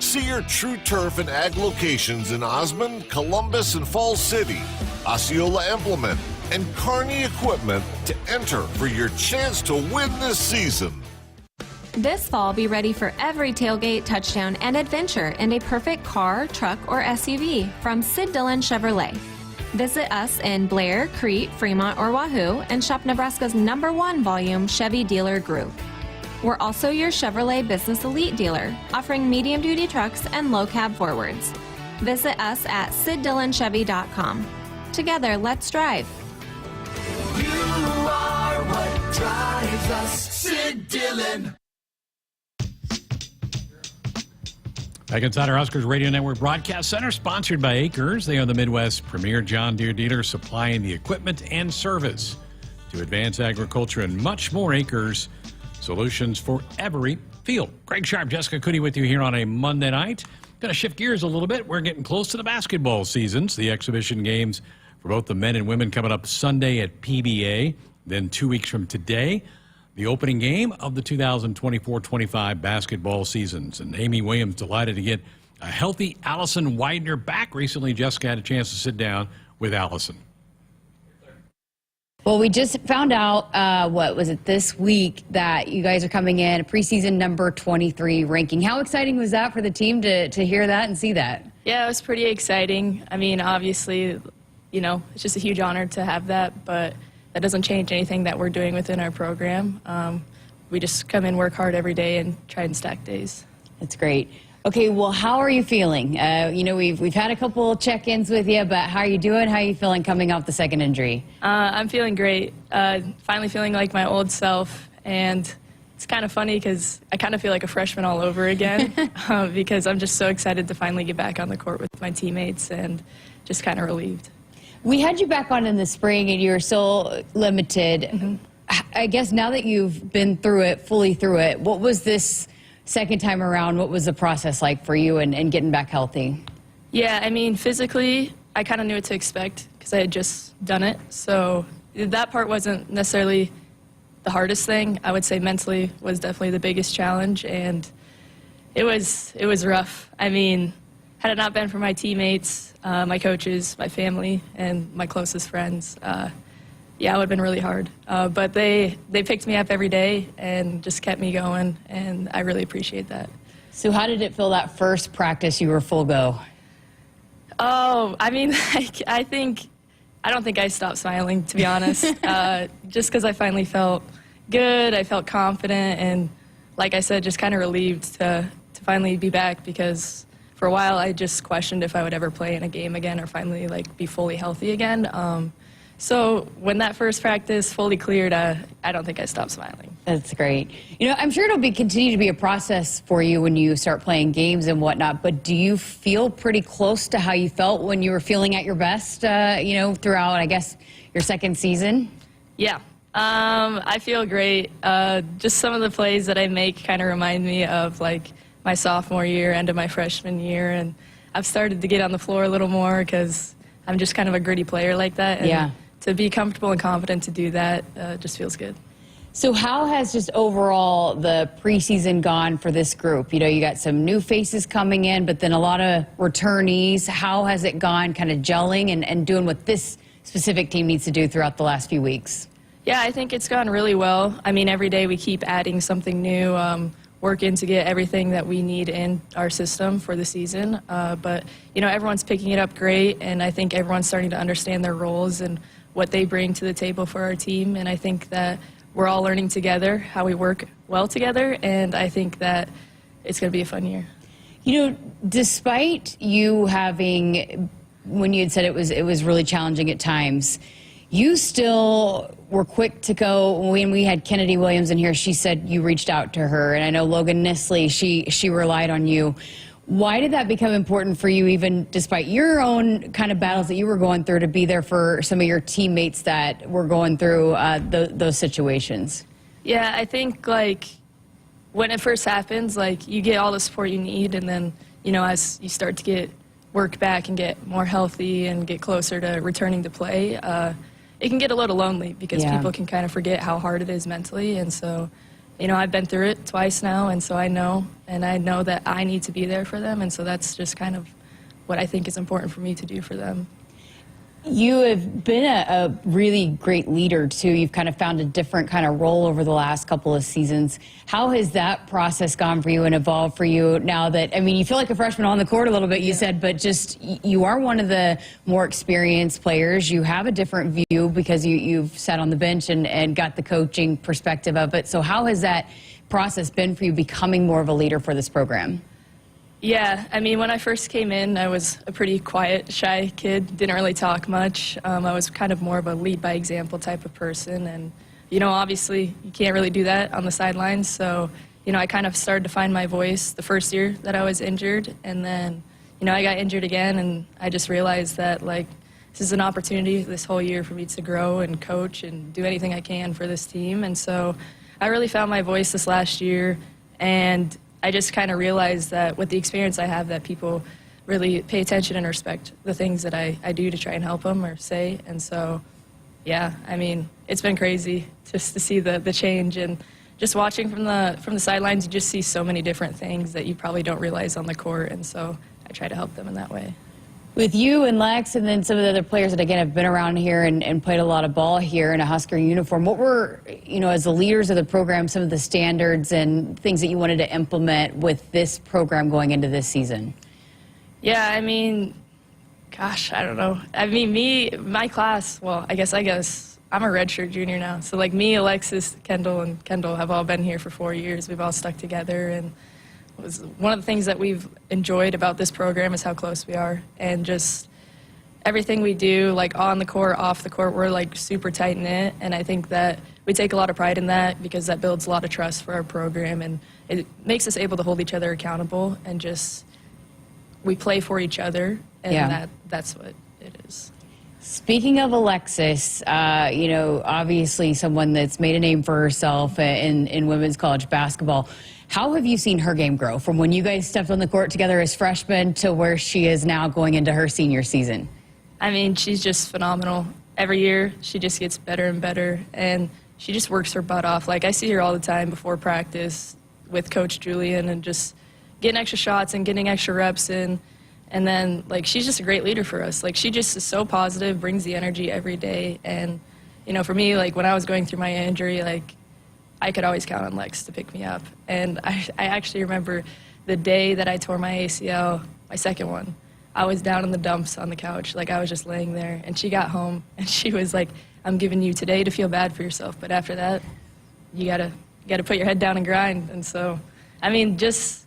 See your True Turf and Ag locations in Osmond, Columbus, and Falls City, Osceola Implement, and Kearney Equipment to enter for your chance to win this season. This fall, be ready for every tailgate, touchdown, and adventure in a perfect car, truck, or SUV from Sid Dillon Chevrolet. Visit us in Blair, Crete, Fremont, or Wahoo and shop Nebraska's #1 volume Chevy dealer group. We're also your Chevrolet Business Elite dealer, offering medium-duty trucks and low-cab forwards. Visit us at SidDillonChevy.com. Together, let's drive. You are what drives us, Sid Dillon. Back inside our Huskers Radio Network Broadcast Center, sponsored by Akrs. They are the Midwest's premier John Deere dealer, supplying the equipment and service to advance agriculture and much more. Akrs, solutions for every field. Greg Sharpe, Jessica Coody with you here on a Monday night. Going to shift gears a little bit. We're getting close to the basketball seasons. The exhibition games for both the men and women coming up Sunday at PBA. Then 2 weeks from today, the opening game of the 2024-25 basketball seasons. And Amy Williams delighted to get a healthy Allison Weidner back. Recently, Jessica had a chance to sit down with Allison. Well, we just found out, this week, that you guys are coming in, preseason number 23 ranking. How exciting was that for the team to hear that and see that? Yeah, it was pretty exciting. I mean, obviously, it's just a huge honor to have that, but that doesn't change anything that we're doing within our program. We just come in, work hard every day, and try and stack days. That's great. Okay, well, how are you feeling? We've had a couple check-ins with you, but how are you doing? How are you feeling coming off the second injury? I'm feeling great. Finally feeling like my old self, and it's kind of funny because I kind of feel like a freshman all over again because I'm just so excited to finally get back on the court with my teammates and just kind of relieved. We had you back on in the spring, and you were so limited. Mm-hmm. I guess now that you've been fully through it, what was this second time around? What was the process like for you and getting back healthy? Yeah, I mean, physically, I kind of knew what to expect because I had just done it. So that part wasn't necessarily the hardest thing. I would say mentally was definitely the biggest challenge, and it was rough. I mean, had it not been for my teammates, my coaches, my family, and my closest friends, yeah, it would have been really hard. But they picked me up every day and just kept me going, and I really appreciate that. So how did it feel that first practice you were full go? Oh, I mean, I don't think I stopped smiling, to be honest, just because I finally felt good, I felt confident, and like I said, just kind of relieved to finally be back, because for a while I just questioned if I would ever play in a game again or finally like be fully healthy again. So when that first practice fully cleared, I don't think I stopped smiling. That's great. You know, I'm sure it'll continue to be a process for you when you start playing games and whatnot, but do you feel pretty close to how you felt when you were feeling at your best, you know, throughout, I guess, your second season? Yeah. I feel great. Just some of the plays that I make kind of remind me of like my sophomore year, end of my freshman year, and I've started to get on the floor a little more because I'm just kind of a gritty player like that. And yeah. To be comfortable and confident to do that just feels good. So how has just overall the preseason gone for this group? You know, you got some new faces coming in, but then a lot of returnees. How has it gone kind of gelling and doing what this specific team needs to do throughout the last few weeks? Yeah, I think it's gone really well. I mean, every day we keep adding something new, working to get everything that we need in our system for the season. But, you know, everyone's picking it up great, and I think everyone's starting to understand their roles and what they bring to the table for our team. And I think that we're all learning together how we work well together, and I think that it's going to be a fun year. You know, despite you having, when you had said it was really challenging at times, you still were quick to go. When we had Kennedy Williams in here, she said you reached out to her, and I know Logan Nisley, she relied on you. Why did that become important for you, even despite your own kind of battles that you were going through, to be there for some of your teammates that were going through those situations? Yeah, I think, like, when it first happens, like, you get all the support you need, and then, you know, as you start to get work back and get more healthy and get closer to returning to play, it can get a little lonely because people can kind of forget how hard it is mentally. And so, you know, I've been through it twice now, and so I know that I need to be there for them, and so that's just kind of what I think is important for me to do for them. You have been a really great leader, too. You've kind of found a different kind of role over the last couple of seasons. How has that process gone for you and evolved for you now that, I mean, you feel like a freshman on the court a little bit, you said, but just you are one of the more experienced players. You have a different view because you've sat on the bench and got the coaching perspective of it. So how has that process been for you becoming more of a leader for this program? Yeah, I mean, when I first came in, I was a pretty quiet, shy kid, didn't really talk much. I was kind of more of a lead-by-example type of person, and, you know, obviously you can't really do that on the sidelines, so, you know, I kind of started to find my voice the first year that I was injured, and then, you know, I got injured again, and I just realized that, like, this is an opportunity this whole year for me to grow and coach and do anything I can for this team, and so I really found my voice this last year, and I just kind of realized that with the experience I have, that people really pay attention and respect the things that I do to try and help them or say. And so, yeah, I mean, it's been crazy just to see the change. And just watching from the sidelines, you just see so many different things that you probably don't realize on the court. And so I try to help them in that way. With you and Lex and then some of the other players that, again, have been around here and played a lot of ball here in a Husker uniform, what were, you know, as the leaders of the program, some of the standards and things that you wanted to implement with this program going into this season? Yeah, I mean, gosh, I don't know. I mean, my class, well, I guess I'm a redshirt junior now. So, like, me, Alexis, Kendall, and Kendall have all been here for 4 years. We've all stuck together, and was one of the things that we've enjoyed about this program is how close we are, and just everything we do, like on the court, off the court, we're like super tight knit, and I think that we take a lot of pride in that because that builds a lot of trust for our program, and it makes us able to hold each other accountable, and just we play for each other, and that's what it is. Speaking of Alexis, you know, obviously someone that's made a name for herself in women's college basketball. How have you seen her game grow from when you guys stepped on the court together as freshmen to where she is now going into her senior season? I mean, she's just phenomenal. Every year, she just gets better and better, and she just works her butt off. Like, I see her all the time before practice with Coach Julian and just getting extra shots and getting extra reps in. And then, like, she's just a great leader for us. Like, she just is so positive, brings the energy every day. And, you know, for me, like, when I was going through my injury, like, I could always count on Lex to pick me up. And I actually remember the day that I tore my ACL, my second one, I was down in the dumps on the couch. Like, I was just laying there. And she got home, and she was like, I'm giving you today to feel bad for yourself. But after that, you gotta put your head down and grind. And so, I mean, just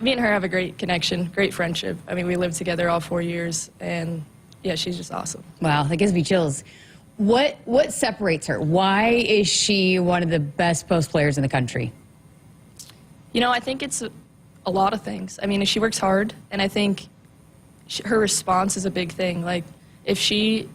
me and her have a great connection, great friendship. I mean, we lived together all 4 years, and yeah, she's just awesome. Wow, that gives me chills. What separates her? Why is she one of the best post players in the country? You know, I think it's a lot of things. I mean, she works hard, and I think her response is a big thing. Like, if she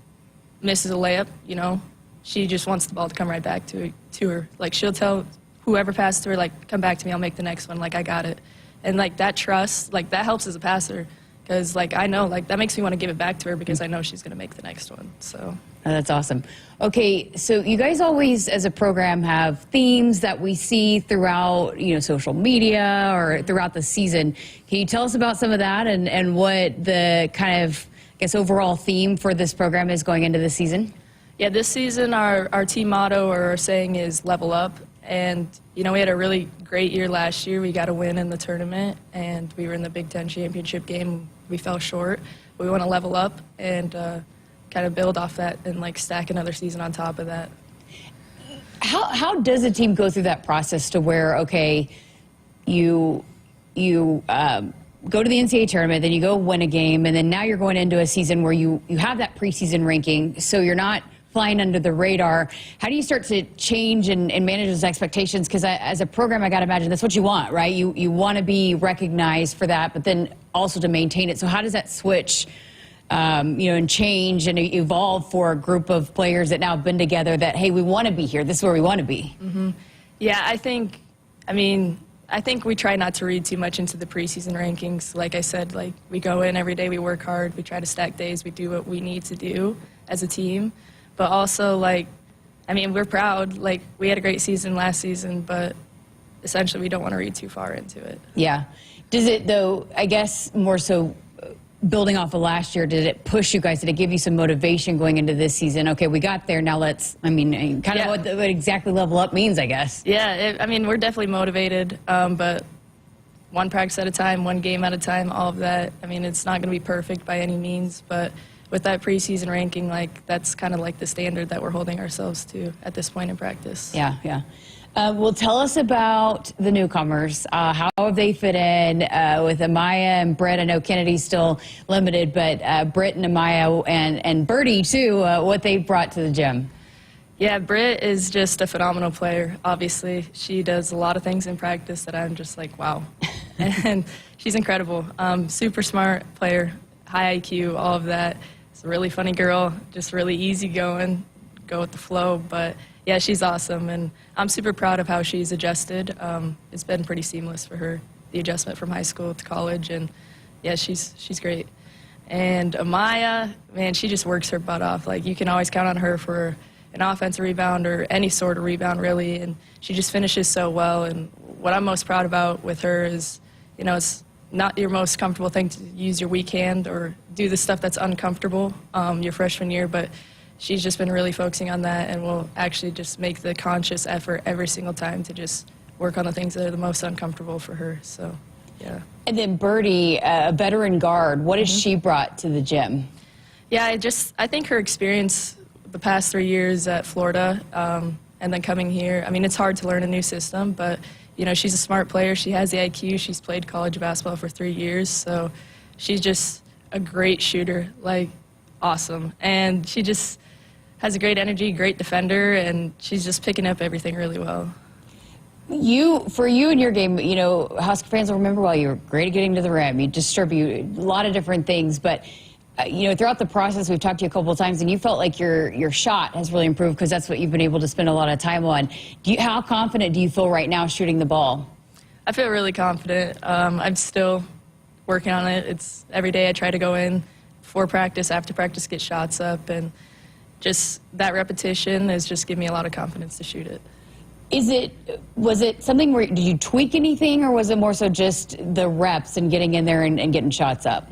misses a layup, you know, she just wants the ball to come right back to her. Like, she'll tell whoever passes to her, like, come back to me, I'll make the next one, like, I got it. And, like, that trust, like, that helps as a passer. Because, like, I know, like, that makes me want to give it back to her because I know she's going to make the next one, so. Oh, that's awesome. Okay, so you guys always, as a program, have themes that we see throughout, you know, social media or throughout the season. Can you tell us about some of that and what the kind of, I guess, overall theme for this program is going into this season? Yeah, this season our team motto or our saying is level up. And, you know, we had a really great year last year. We got a win in the tournament, and we were in the Big Ten championship game. We fell short. We want to level up and kind of build off that and, like, stack another season on top of that. How does a team go through that process to where, okay, you go to the NCAA tournament, then you go win a game, and then now you're going into a season where you have that preseason ranking, so you're not flying under the radar. How do you start to change and manage those expectations? Because as a program, I got to imagine that's what you want, right? You want to be recognized for that, but then also to maintain it. So how does that switch, you know, and change and evolve for a group of players that now have been together that, hey, we want to be here. This is where we want to be. Mm-hmm. Yeah, I think we try not to read too much into the preseason rankings. Like I said, like, we go in every day, we work hard, we try to stack days, we do what we need to do as a team. But also, like, I mean, we're proud. Like, we had a great season last season, but essentially we don't want to read too far into it. Yeah. Does it, though, I guess more so building off of last year, did it push you guys? Did it give you some motivation going into this season? Okay, we got there, now let's, I mean, kind of what exactly level up means, I guess. Yeah, I mean, we're definitely motivated, but one practice at a time, one game at a time, all of that. I mean, it's not going to be perfect by any means, but with that preseason ranking, like, that's kind of like the standard that we're holding ourselves to at this point in practice. Yeah, yeah. Well, tell us about the newcomers. How have they fit in with Amaya and Britt? I know Kennedy's still limited, but Britt and Amaya and Birdie, too, what they've brought to the gym. Yeah, Britt is just a phenomenal player, obviously. She does a lot of things in practice that I'm just like, wow. And she's incredible. Super smart player, high IQ, all of that. A really funny girl, just really easygoing, go with the flow. But yeah, she's awesome, and I'm super proud of how she's adjusted. It's been pretty seamless for her, the adjustment from high school to college, and yeah, she's great. And Amaya, man, she just works her butt off. Like, you can always count on her for an offensive rebound or any sort of rebound, really, and she just finishes so well. And what I'm most proud about with her is, you know, it's not your most comfortable thing to use your weak hand or do the stuff that's uncomfortable your freshman year, but she's just been really focusing on that and will actually just make the conscious effort every single time to just work on the things that are the most uncomfortable for her, so yeah. And then Birdie, a veteran guard, what has she brought to the gym? Yeah, I think her experience the past 3 years at Florida and then coming here, I mean, it's hard to learn a new system, but you know, she's a smart player. She has the IQ. She's played college basketball for 3 years, so she's just a great shooter, like, awesome. And she just has a great energy, great defender, and she's just picking up everything really well. For you in your game, you know, Husker fans will remember, well, you were great at getting to the rim. You distribute a lot of different things, but you know, throughout the process, we've talked to you a couple of times, and you felt like your shot has really improved because that's what you've been able to spend a lot of time on. How confident do you feel right now shooting the ball? I feel really confident. I'm still working on it. It's every day I try to go in before practice, after practice, get shots up, and just that repetition has just given me a lot of confidence to shoot it. Was it something where, did you tweak anything, or was it more so just the reps and getting in there and getting shots up?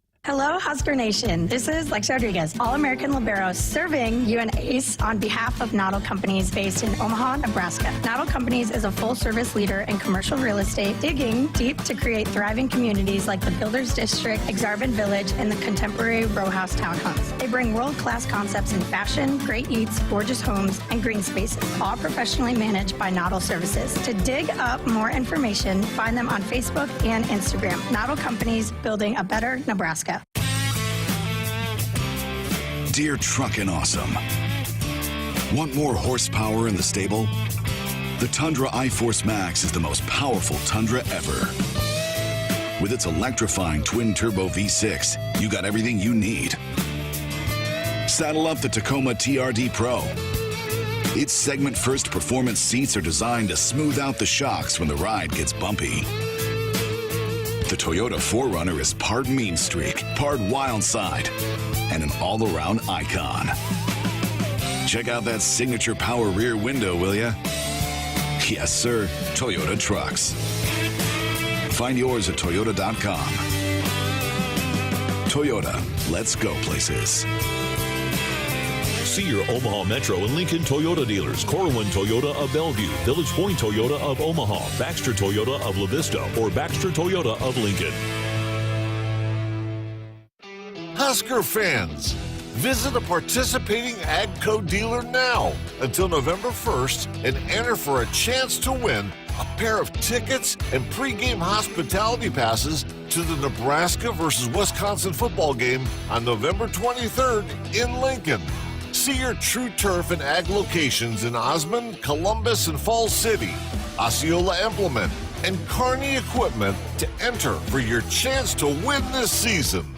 Hello, Husker Nation. This is Lexi Rodriguez, All-American Libero, serving you an ace on behalf of Noddle Companies based in Omaha, Nebraska. Noddle Companies is a full-service leader in commercial real estate, digging deep to create thriving communities like the Builders District, Exarban Village, and the contemporary row house townhomes. They bring world-class concepts in fashion, great eats, gorgeous homes, and green spaces, all professionally managed by Noddle Services. To dig up more information, find them on Facebook and Instagram. Noddle Companies, building a better Nebraska. Dear Truckin' Awesome. Want more horsepower in the stable? The Tundra iForce Max is the most powerful Tundra ever. With its electrifying twin-turbo V6, you got everything you need. Saddle up the Tacoma TRD Pro. Its segment-first performance seats are designed to smooth out the shocks when the ride gets bumpy. The Toyota 4Runner is part mean streak, part wild side, and an all-around icon. Check out that signature power rear window, will ya? Yes, sir, Toyota trucks. Find yours at toyota.com. Toyota, let's go places. See your Omaha Metro and Lincoln Toyota dealers. Corwin Toyota of Bellevue, Village Point Toyota of Omaha, Baxter Toyota of La Vista, or Baxter Toyota of Lincoln. Husker fans, visit a participating AGCO dealer now until November 1st and enter for a chance to win a pair of tickets and pregame hospitality passes to the Nebraska versus Wisconsin football game on November 23rd in Lincoln. See your True Turf and Ag locations in Osmond, Columbus, and Falls City, Osceola Implement, and Kearney Equipment to enter for your chance to win this season.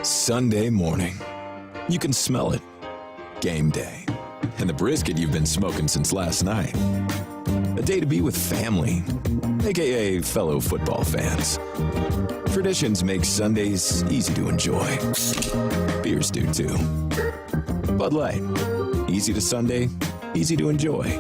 Sunday morning. You can smell it. Game day. And the brisket you've been smoking since last night. A day to be with family, aka fellow football fans. Traditions make Sundays easy to enjoy. Beers do too. Bud Light. Easy to Sunday, easy to enjoy.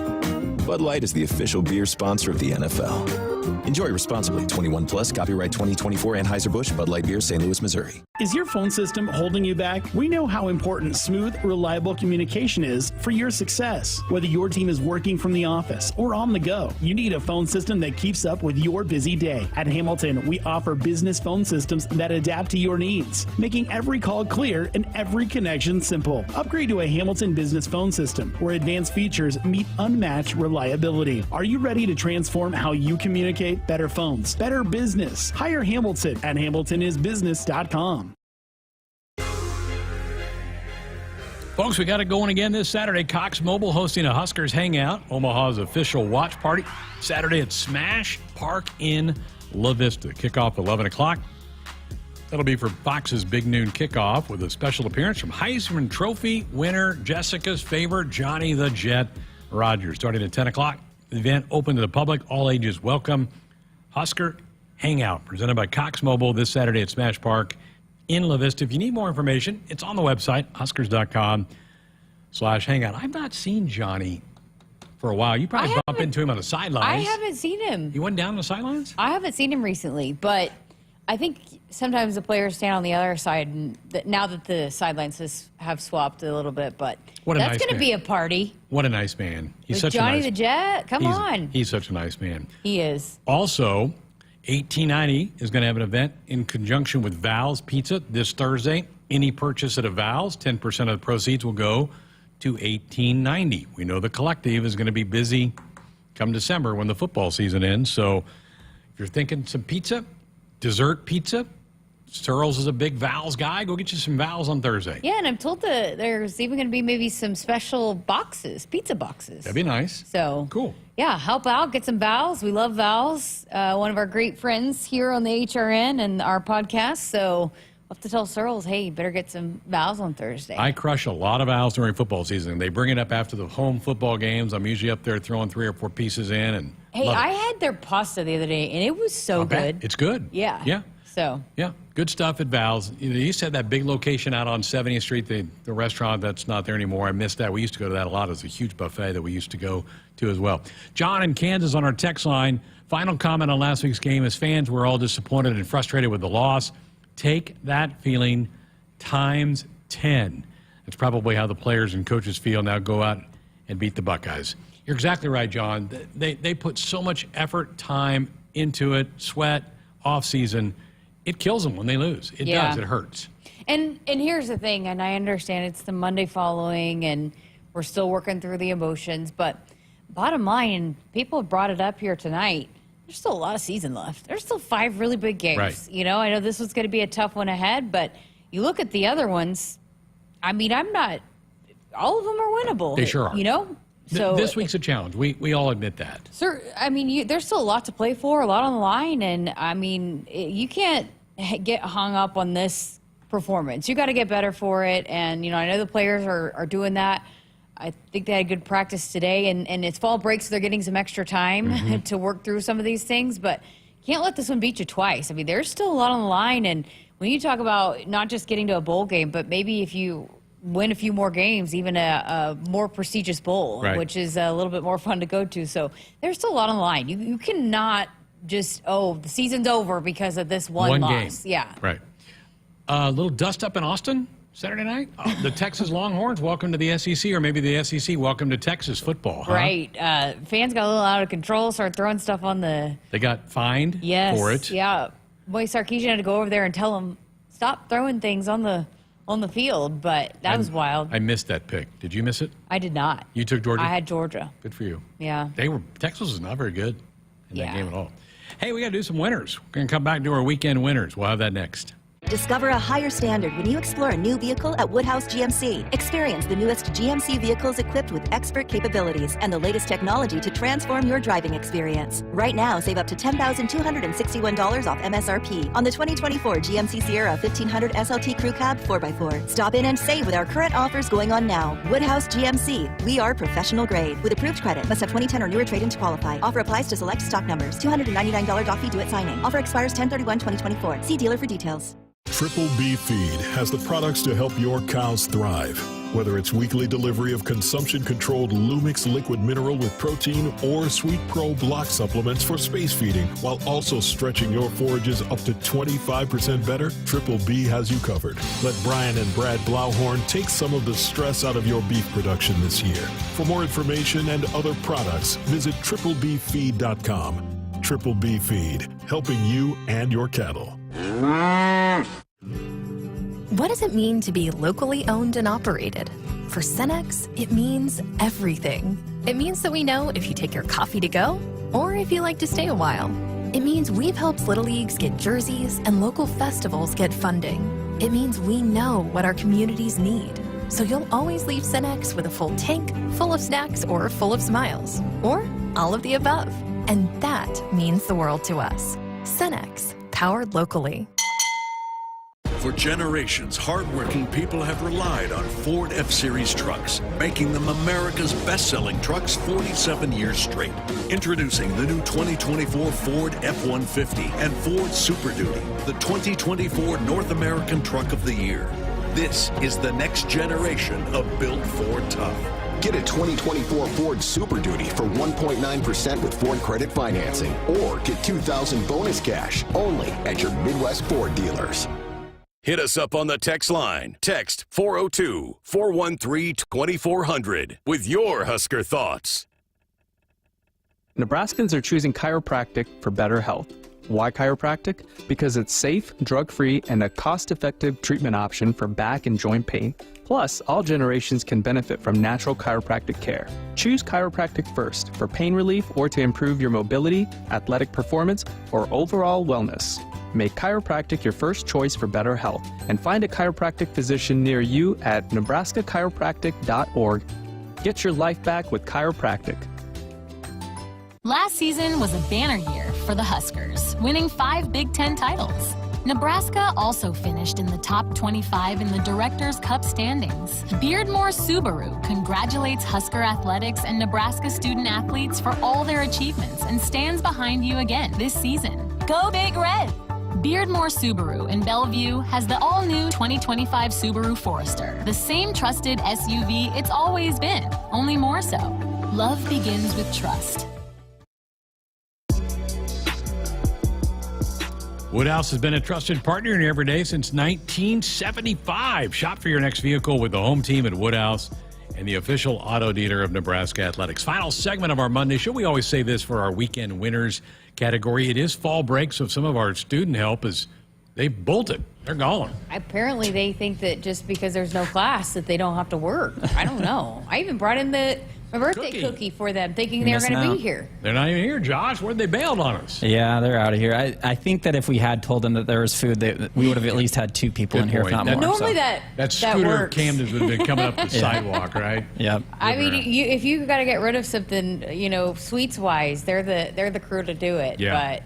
Bud Light is the official beer sponsor of the NFL. Enjoy responsibly. 21 plus. Copyright 2024 Anheuser-Busch Bud Light Beer, St. Louis, Missouri. Is your phone system holding you back? We know how important smooth, reliable communication is for your success. Whether your team is working from the office or on the go, you need a phone system that keeps up with your busy day. At Hamilton, we offer business phone systems that adapt to your needs, making every call clear and every connection simple. Upgrade to a Hamilton business phone system where advanced features meet unmatched reliability. Are you ready to transform how you communicate? Better phones, better business. Hire Hamilton at hamiltonisbusiness.com. Folks, we got it going again this Saturday. Cox Mobile hosting a Huskers Hangout, Omaha's official watch party. Saturday at Smash Park in La Vista. Kickoff 11 o'clock. That'll be for Fox's Big Noon Kickoff with a special appearance from Heisman Trophy winner Jessica's favorite, Johnny the Jet Rogers. Starting at 10 o'clock. The event open to the public. All ages welcome. Husker Hangout presented by Cox Mobile this Saturday at Smash Park in La Vista. If you need more information, it's on the website, huskers.com/hangout. I've not seen Johnny for a while. You probably bump into him on the sidelines. I haven't seen him. He went down on the sidelines? I haven't seen him recently, but I think sometimes the players stand on the other side, and now that the sidelines have swapped a little bit, but that's going to be a party. What a nice man. He's With such Johnny a nice, the Jet, come on. He's such a nice man. He is. Also, 1890 is going to have an event in conjunction with Val's Pizza this Thursday. Any purchase at a Val's, 10% of the proceeds will go to 1890. We know the collective is going to be busy come December when the football season ends. So if you're thinking some pizza, dessert pizza, Searles is a big Val's guy. Go get you some Val's on Thursday. Yeah, and I'm told that there's even going to be maybe some special boxes, pizza boxes. That'd be nice. So cool. Yeah, help out, get some Val's. We love Val's. One of our great friends here on the HRN and our podcast. So we'll have to tell Searles, hey, you better get some Val's on Thursday. I crush a lot of Val's during football season. They bring it up after the home football games. I'm usually up there throwing 3 or 4 pieces in. And hey, I had their pasta the other day, and it was so good. It's good. Yeah. Yeah. So. Yeah, good stuff at Val's. You know, they used to have that big location out on 70th Street, the restaurant that's not there anymore. I missed that. We used to go to that a lot. It was a huge buffet that we used to go to as well. John in Kansas on our text line. Final comment on last week's game. As fans, we're all disappointed and frustrated with the loss. Take that feeling times 10. That's probably how the players and coaches feel now. Go out and beat the Buckeyes. You're exactly right, John. They put so much effort, time into it, sweat, off season. It kills them when they lose. It does. It hurts. And here's the thing, and I understand it's the Monday following, and we're still working through the emotions, but bottom line, and people have brought it up here tonight, there's still a lot of season left. There's still 5 really big games. Right. You know, I know this was going to be a tough one ahead, but you look at the other ones, I mean, all of them are winnable. They sure are. You know? So this week's a challenge. We all admit that. Sir, I mean, there's still a lot to play for, a lot on the line, and I mean, you can't get hung up on this performance. You got to get better for it, and you know, I know the players are doing that. I think they had good practice today, and it's fall break, so they're getting some extra time to work through some of these things, but can't let this one beat you twice. I mean, there's still a lot on the line, and when you talk about not just getting to a bowl game, but maybe if you win a few more games, even a more prestigious bowl, which is a little bit more fun to go to. So there's still a lot on the line. You cannot just, the season's over because of this one loss. Game. Yeah. Right. A little dust up in Austin Saturday night. The Texas Longhorns, welcome to the SEC, or maybe the SEC, welcome to Texas football. Huh? Right. Fans got a little out of control, started throwing stuff on the... They got fined for it. Yeah. Boy, Sarkisian had to go over there and tell them, stop throwing things on the field, but that was wild. I missed that pick. Did you miss it? I did not. You took Georgia? I had Georgia. Good for you. Yeah. Texas was not very good in that game at all. Hey, we got to do some winners. We're going to come back and do our weekend winners. We'll have that next. Discover a higher standard when you explore a new vehicle at Woodhouse GMC. Experience the newest GMC vehicles equipped with expert capabilities and the latest technology to transform your driving experience. Right now, save up to $10,261 off MSRP on the 2024 GMC Sierra 1500 SLT Crew Cab 4x4. Stop in and save with our current offers going on now. Woodhouse GMC. We are professional grade. With approved credit. Must have 2010 or newer trade-in to qualify. Offer applies to select stock numbers. $299 dock fee due at signing. Offer expires 10/31/2024. See dealer for details. Triple B Feed has the products to help your cows thrive. Whether it's weekly delivery of consumption-controlled Lumix liquid mineral with protein or Sweet Pro block supplements for space feeding, while also stretching your forages up to 25% better, Triple B has you covered. Let Brian and Brad Blauhorn take some of the stress out of your beef production this year. For more information and other products, visit triplebfeed.com. Triple B Feed, helping you and your cattle. What does it mean to be locally owned and operated? For Cenex, it means everything. It means that we know if you take your coffee to go or if you like to stay a while. It means we've helped Little Leagues get jerseys and local festivals get funding. It means we know what our communities need. So you'll always leave Cenex with a full tank, full of snacks, or full of smiles. Or all of the above. And that means the world to us. Cenex, powered locally. For generations, hardworking people have relied on Ford F-Series trucks, making them America's best-selling trucks 47 years straight. Introducing the new 2024 Ford F-150 and Ford Super Duty, the 2024 North American Truck of the Year. This is the next generation of Built Ford Tough. Get a 2024 Ford Super Duty for 1.9% with Ford Credit Financing, or get $2,000 bonus cash only at your Midwest Ford dealers. Hit us up on the text line. Text 402-413-2400 with your Husker thoughts. Nebraskans are choosing chiropractic for better health. Why chiropractic? Because it's safe, drug-free, and a cost-effective treatment option for back and joint pain. Plus, all generations can benefit from natural chiropractic care. Choose chiropractic first for pain relief or to improve your mobility, athletic performance, or overall wellness. Make chiropractic your first choice for better health, and find a chiropractic physician near you at nebraska-chiropractic.org. Get your life back with chiropractic. Last season was a banner year for the Huskers, winning 5 Big Ten titles. Nebraska also finished in the top 25 in the Directors' Cup standings. Beardmore Subaru congratulates Husker Athletics and Nebraska student athletes for all their achievements and stands behind you again this season. Go Big Red! Beardmore Subaru in Bellevue has the all-new 2025 Subaru Forester, the same trusted SUV it's always been, only more so. Love begins with trust. Woodhouse has been a trusted partner in every day since 1975. Shop for your next vehicle with the home team at Woodhouse and the official auto dealer of Nebraska Athletics. Final segment of our Monday show. We always say this for our weekend winners category. It is fall break, so some of our student help is they bolted. They're gone. Apparently, they think that just because there's no class that they don't have to work. I don't know. I even brought in my birthday cookie for them, thinking they were going to be here. They're not even here, Josh. Where'd they bailed on us? Yeah, they're out of here. I think that if we had told them that there was food, we would have at least had two people in here, if not more. Normally so. that scooter works. Camden's would have been coming up the sidewalk, right? Yep. I mean, if you got to get rid of something, sweets wise, they're the crew to do it. Yeah. But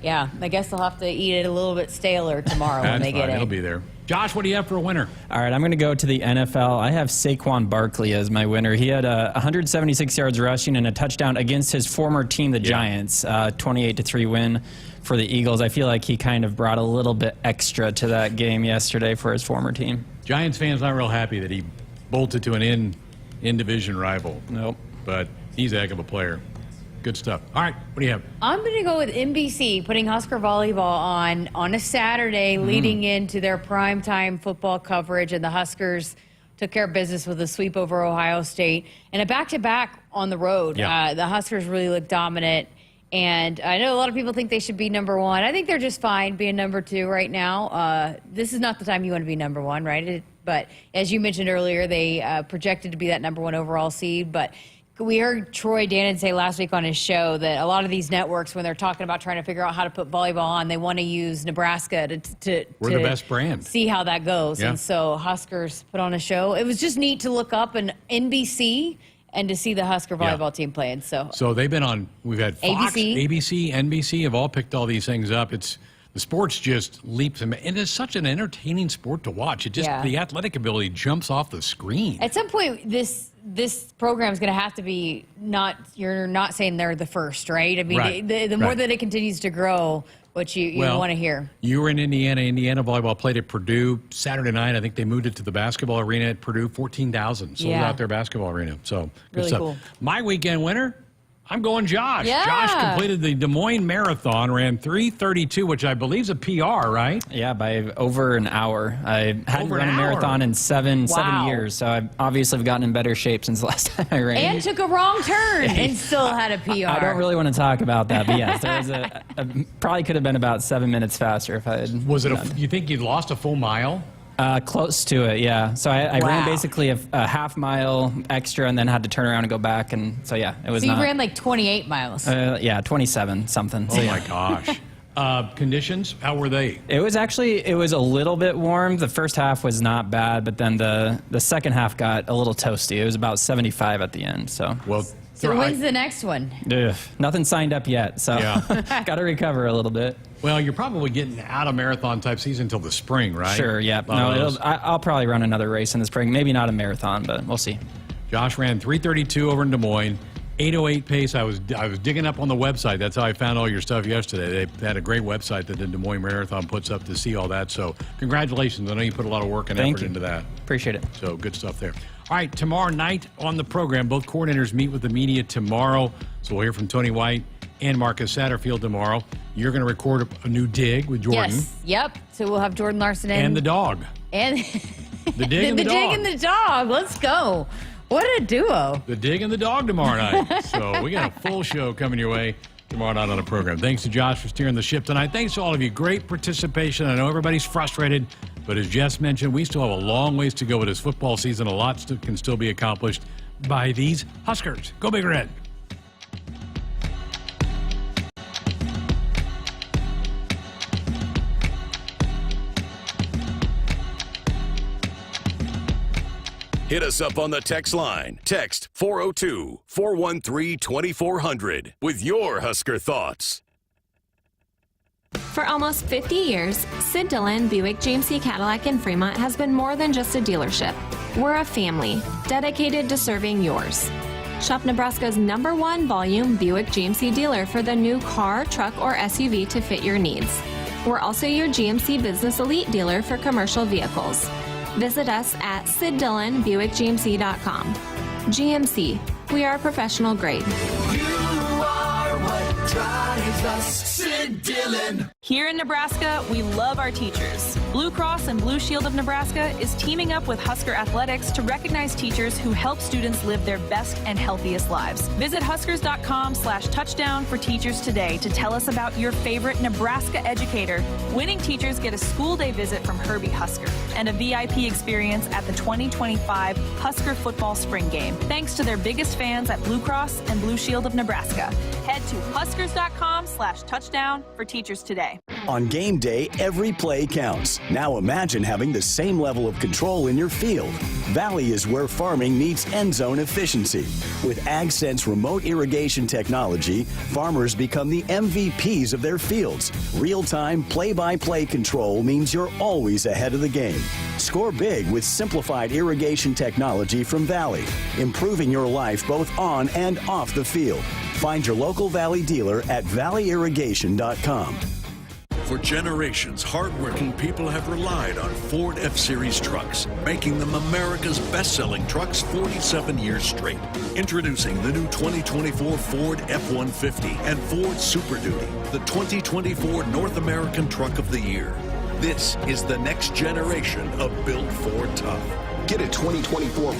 yeah, I guess they'll have to eat it a little bit staler tomorrow when they get it. It'll be there. Josh, what do you have for a winner? All right, I'm going to go to the NFL. I have Saquon Barkley as my winner. He had 176 yards rushing and a touchdown against his former team, the Giants. 28-3 win for the Eagles. I feel like he kind of brought a little bit extra to that game yesterday for his former team. Giants fans not real happy that he bolted to an in-division rival. Nope. But he's a heck of a player. Good stuff. All right, what do you have? I'm going to go with NBC, putting Husker Volleyball on a Saturday leading into their primetime football coverage, and the Huskers took care of business with a sweep over Ohio State. And a back-to-back on the road. Yeah. The Huskers really look dominant, and I know a lot of people think they should be number one. I think they're just fine being number two right now. This is not the time you want to be number one, right? But as you mentioned earlier, they projected to be that number one overall seed, but we heard Troy Dannon say last week on his show that a lot of these networks, when they're talking about trying to figure out how to put volleyball on, they want to use Nebraska We're the best brand. See how that goes. Yeah. And so Huskers put on a show. It was just neat to look up an NBC and to see the Husker volleyball team playing. So they've been on, we've had Fox, ABC, NBC have all picked all these things up. The sports just leaps, and it's such an entertaining sport to watch. It just the athletic ability jumps off the screen. At some point, this program is going to have to be you're not saying they're the first, right? I mean, the more that it continues to grow, what you want to hear. You were in Indiana. Indiana volleyball played at Purdue Saturday night. I think they moved it to the basketball arena at Purdue. 14,000 sold out their basketball arena. So good really stuff. Cool. My weekend winner, I'm going Josh. Yeah. Josh completed the Des Moines Marathon, ran 3:32, which I believe is a PR, right? Yeah, by over an hour. I hadn't run a marathon in seven years, so I obviously have gotten in better shape since the last time I ran. And took a wrong turn and still had a PR. I don't really want to talk about that, but yes, there was probably could have been about 7 minutes faster if I had. Was it you think you lost a full mile? Close to it, yeah. So I ran basically a half mile extra and then had to turn around and go back. And so, yeah, it was So you ran like 28 miles. Yeah, 27 something. Oh, so, my gosh. Conditions, how were they? It was a little bit warm. The first half was not bad, but then the second half got a little toasty. It was about 75 at the end. So when's the next one? Nothing signed up yet, so got to recover a little bit. Well, you're probably getting out of marathon type season until the spring, right? Sure, yeah. No, I'll probably run another race in the spring. Maybe not a marathon, but we'll see. Josh ran 3:32 over in Des Moines, 8:08 pace. I was digging up on the website. That's how I found all your stuff yesterday. They had a great website that the Des Moines Marathon puts up to see all that. So congratulations. I know you put a lot of work and effort into that. Appreciate it. So good stuff there. All right, tomorrow night on the program, both coordinators meet with the media tomorrow. So we'll hear from Tony White and Marcus Satterfield tomorrow. You're going to record a new dig with Jordan. Yes. Yep. So we'll have Jordan Larson in. And the dog. And the dig and the dog. The dig and the dog. Let's go. What a duo. The dig and the dog tomorrow night. So we got a full show coming your way tomorrow night on the program. Thanks to Josh for steering the ship tonight. Thanks to all of you. Great participation. I know everybody's frustrated, but as Jess mentioned, we still have a long ways to go with this football season. A lot can still be accomplished by these Huskers. Go Big Red. Hit us up on the text line. Text 402-413-2400 with your Husker thoughts. For almost 50 years, Sid Dillon Buick GMC Cadillac in Fremont has been more than just a dealership. We're a family dedicated to serving yours. Shop Nebraska's #1 volume Buick GMC dealer for the new car, truck, or SUV to fit your needs. We're also your GMC Business Elite dealer for commercial vehicles. Visit us at SidDillonBuickGMC.com. GMC, we are professional grade. You are what drives us, Sid Dillon. Here in Nebraska, we love our teachers. Blue Cross and Blue Shield of Nebraska is teaming up with Husker Athletics to recognize teachers who help students live their best and healthiest lives. Visit huskers.com/touchdown for teachers today to tell us about your favorite Nebraska educator. Winning teachers get a school day visit from Herbie Husker and a VIP experience at the 2025 Husker football spring game, thanks to their biggest fans at Blue Cross and Blue Shield of Nebraska. Head to huskers.com/touchdown for teachers today. On game day, every play counts. Now imagine having the same level of control in your field. Valley is where farming meets end zone efficiency. With AgSense remote irrigation technology, farmers become the MVPs of their fields. Real-time, play-by-play control means you're always ahead of the game. Score big with simplified irrigation technology from Valley, improving your life both on and off the field. Find your local Valley dealer at valleyirrigation.com. For generations, hardworking people have relied on Ford F-Series trucks, making them America's best-selling trucks 47 years straight. Introducing the new 2024 Ford F-150 and Ford Super Duty, the 2024 North American Truck of the Year. This is the next generation of built Ford tough. Get a 2024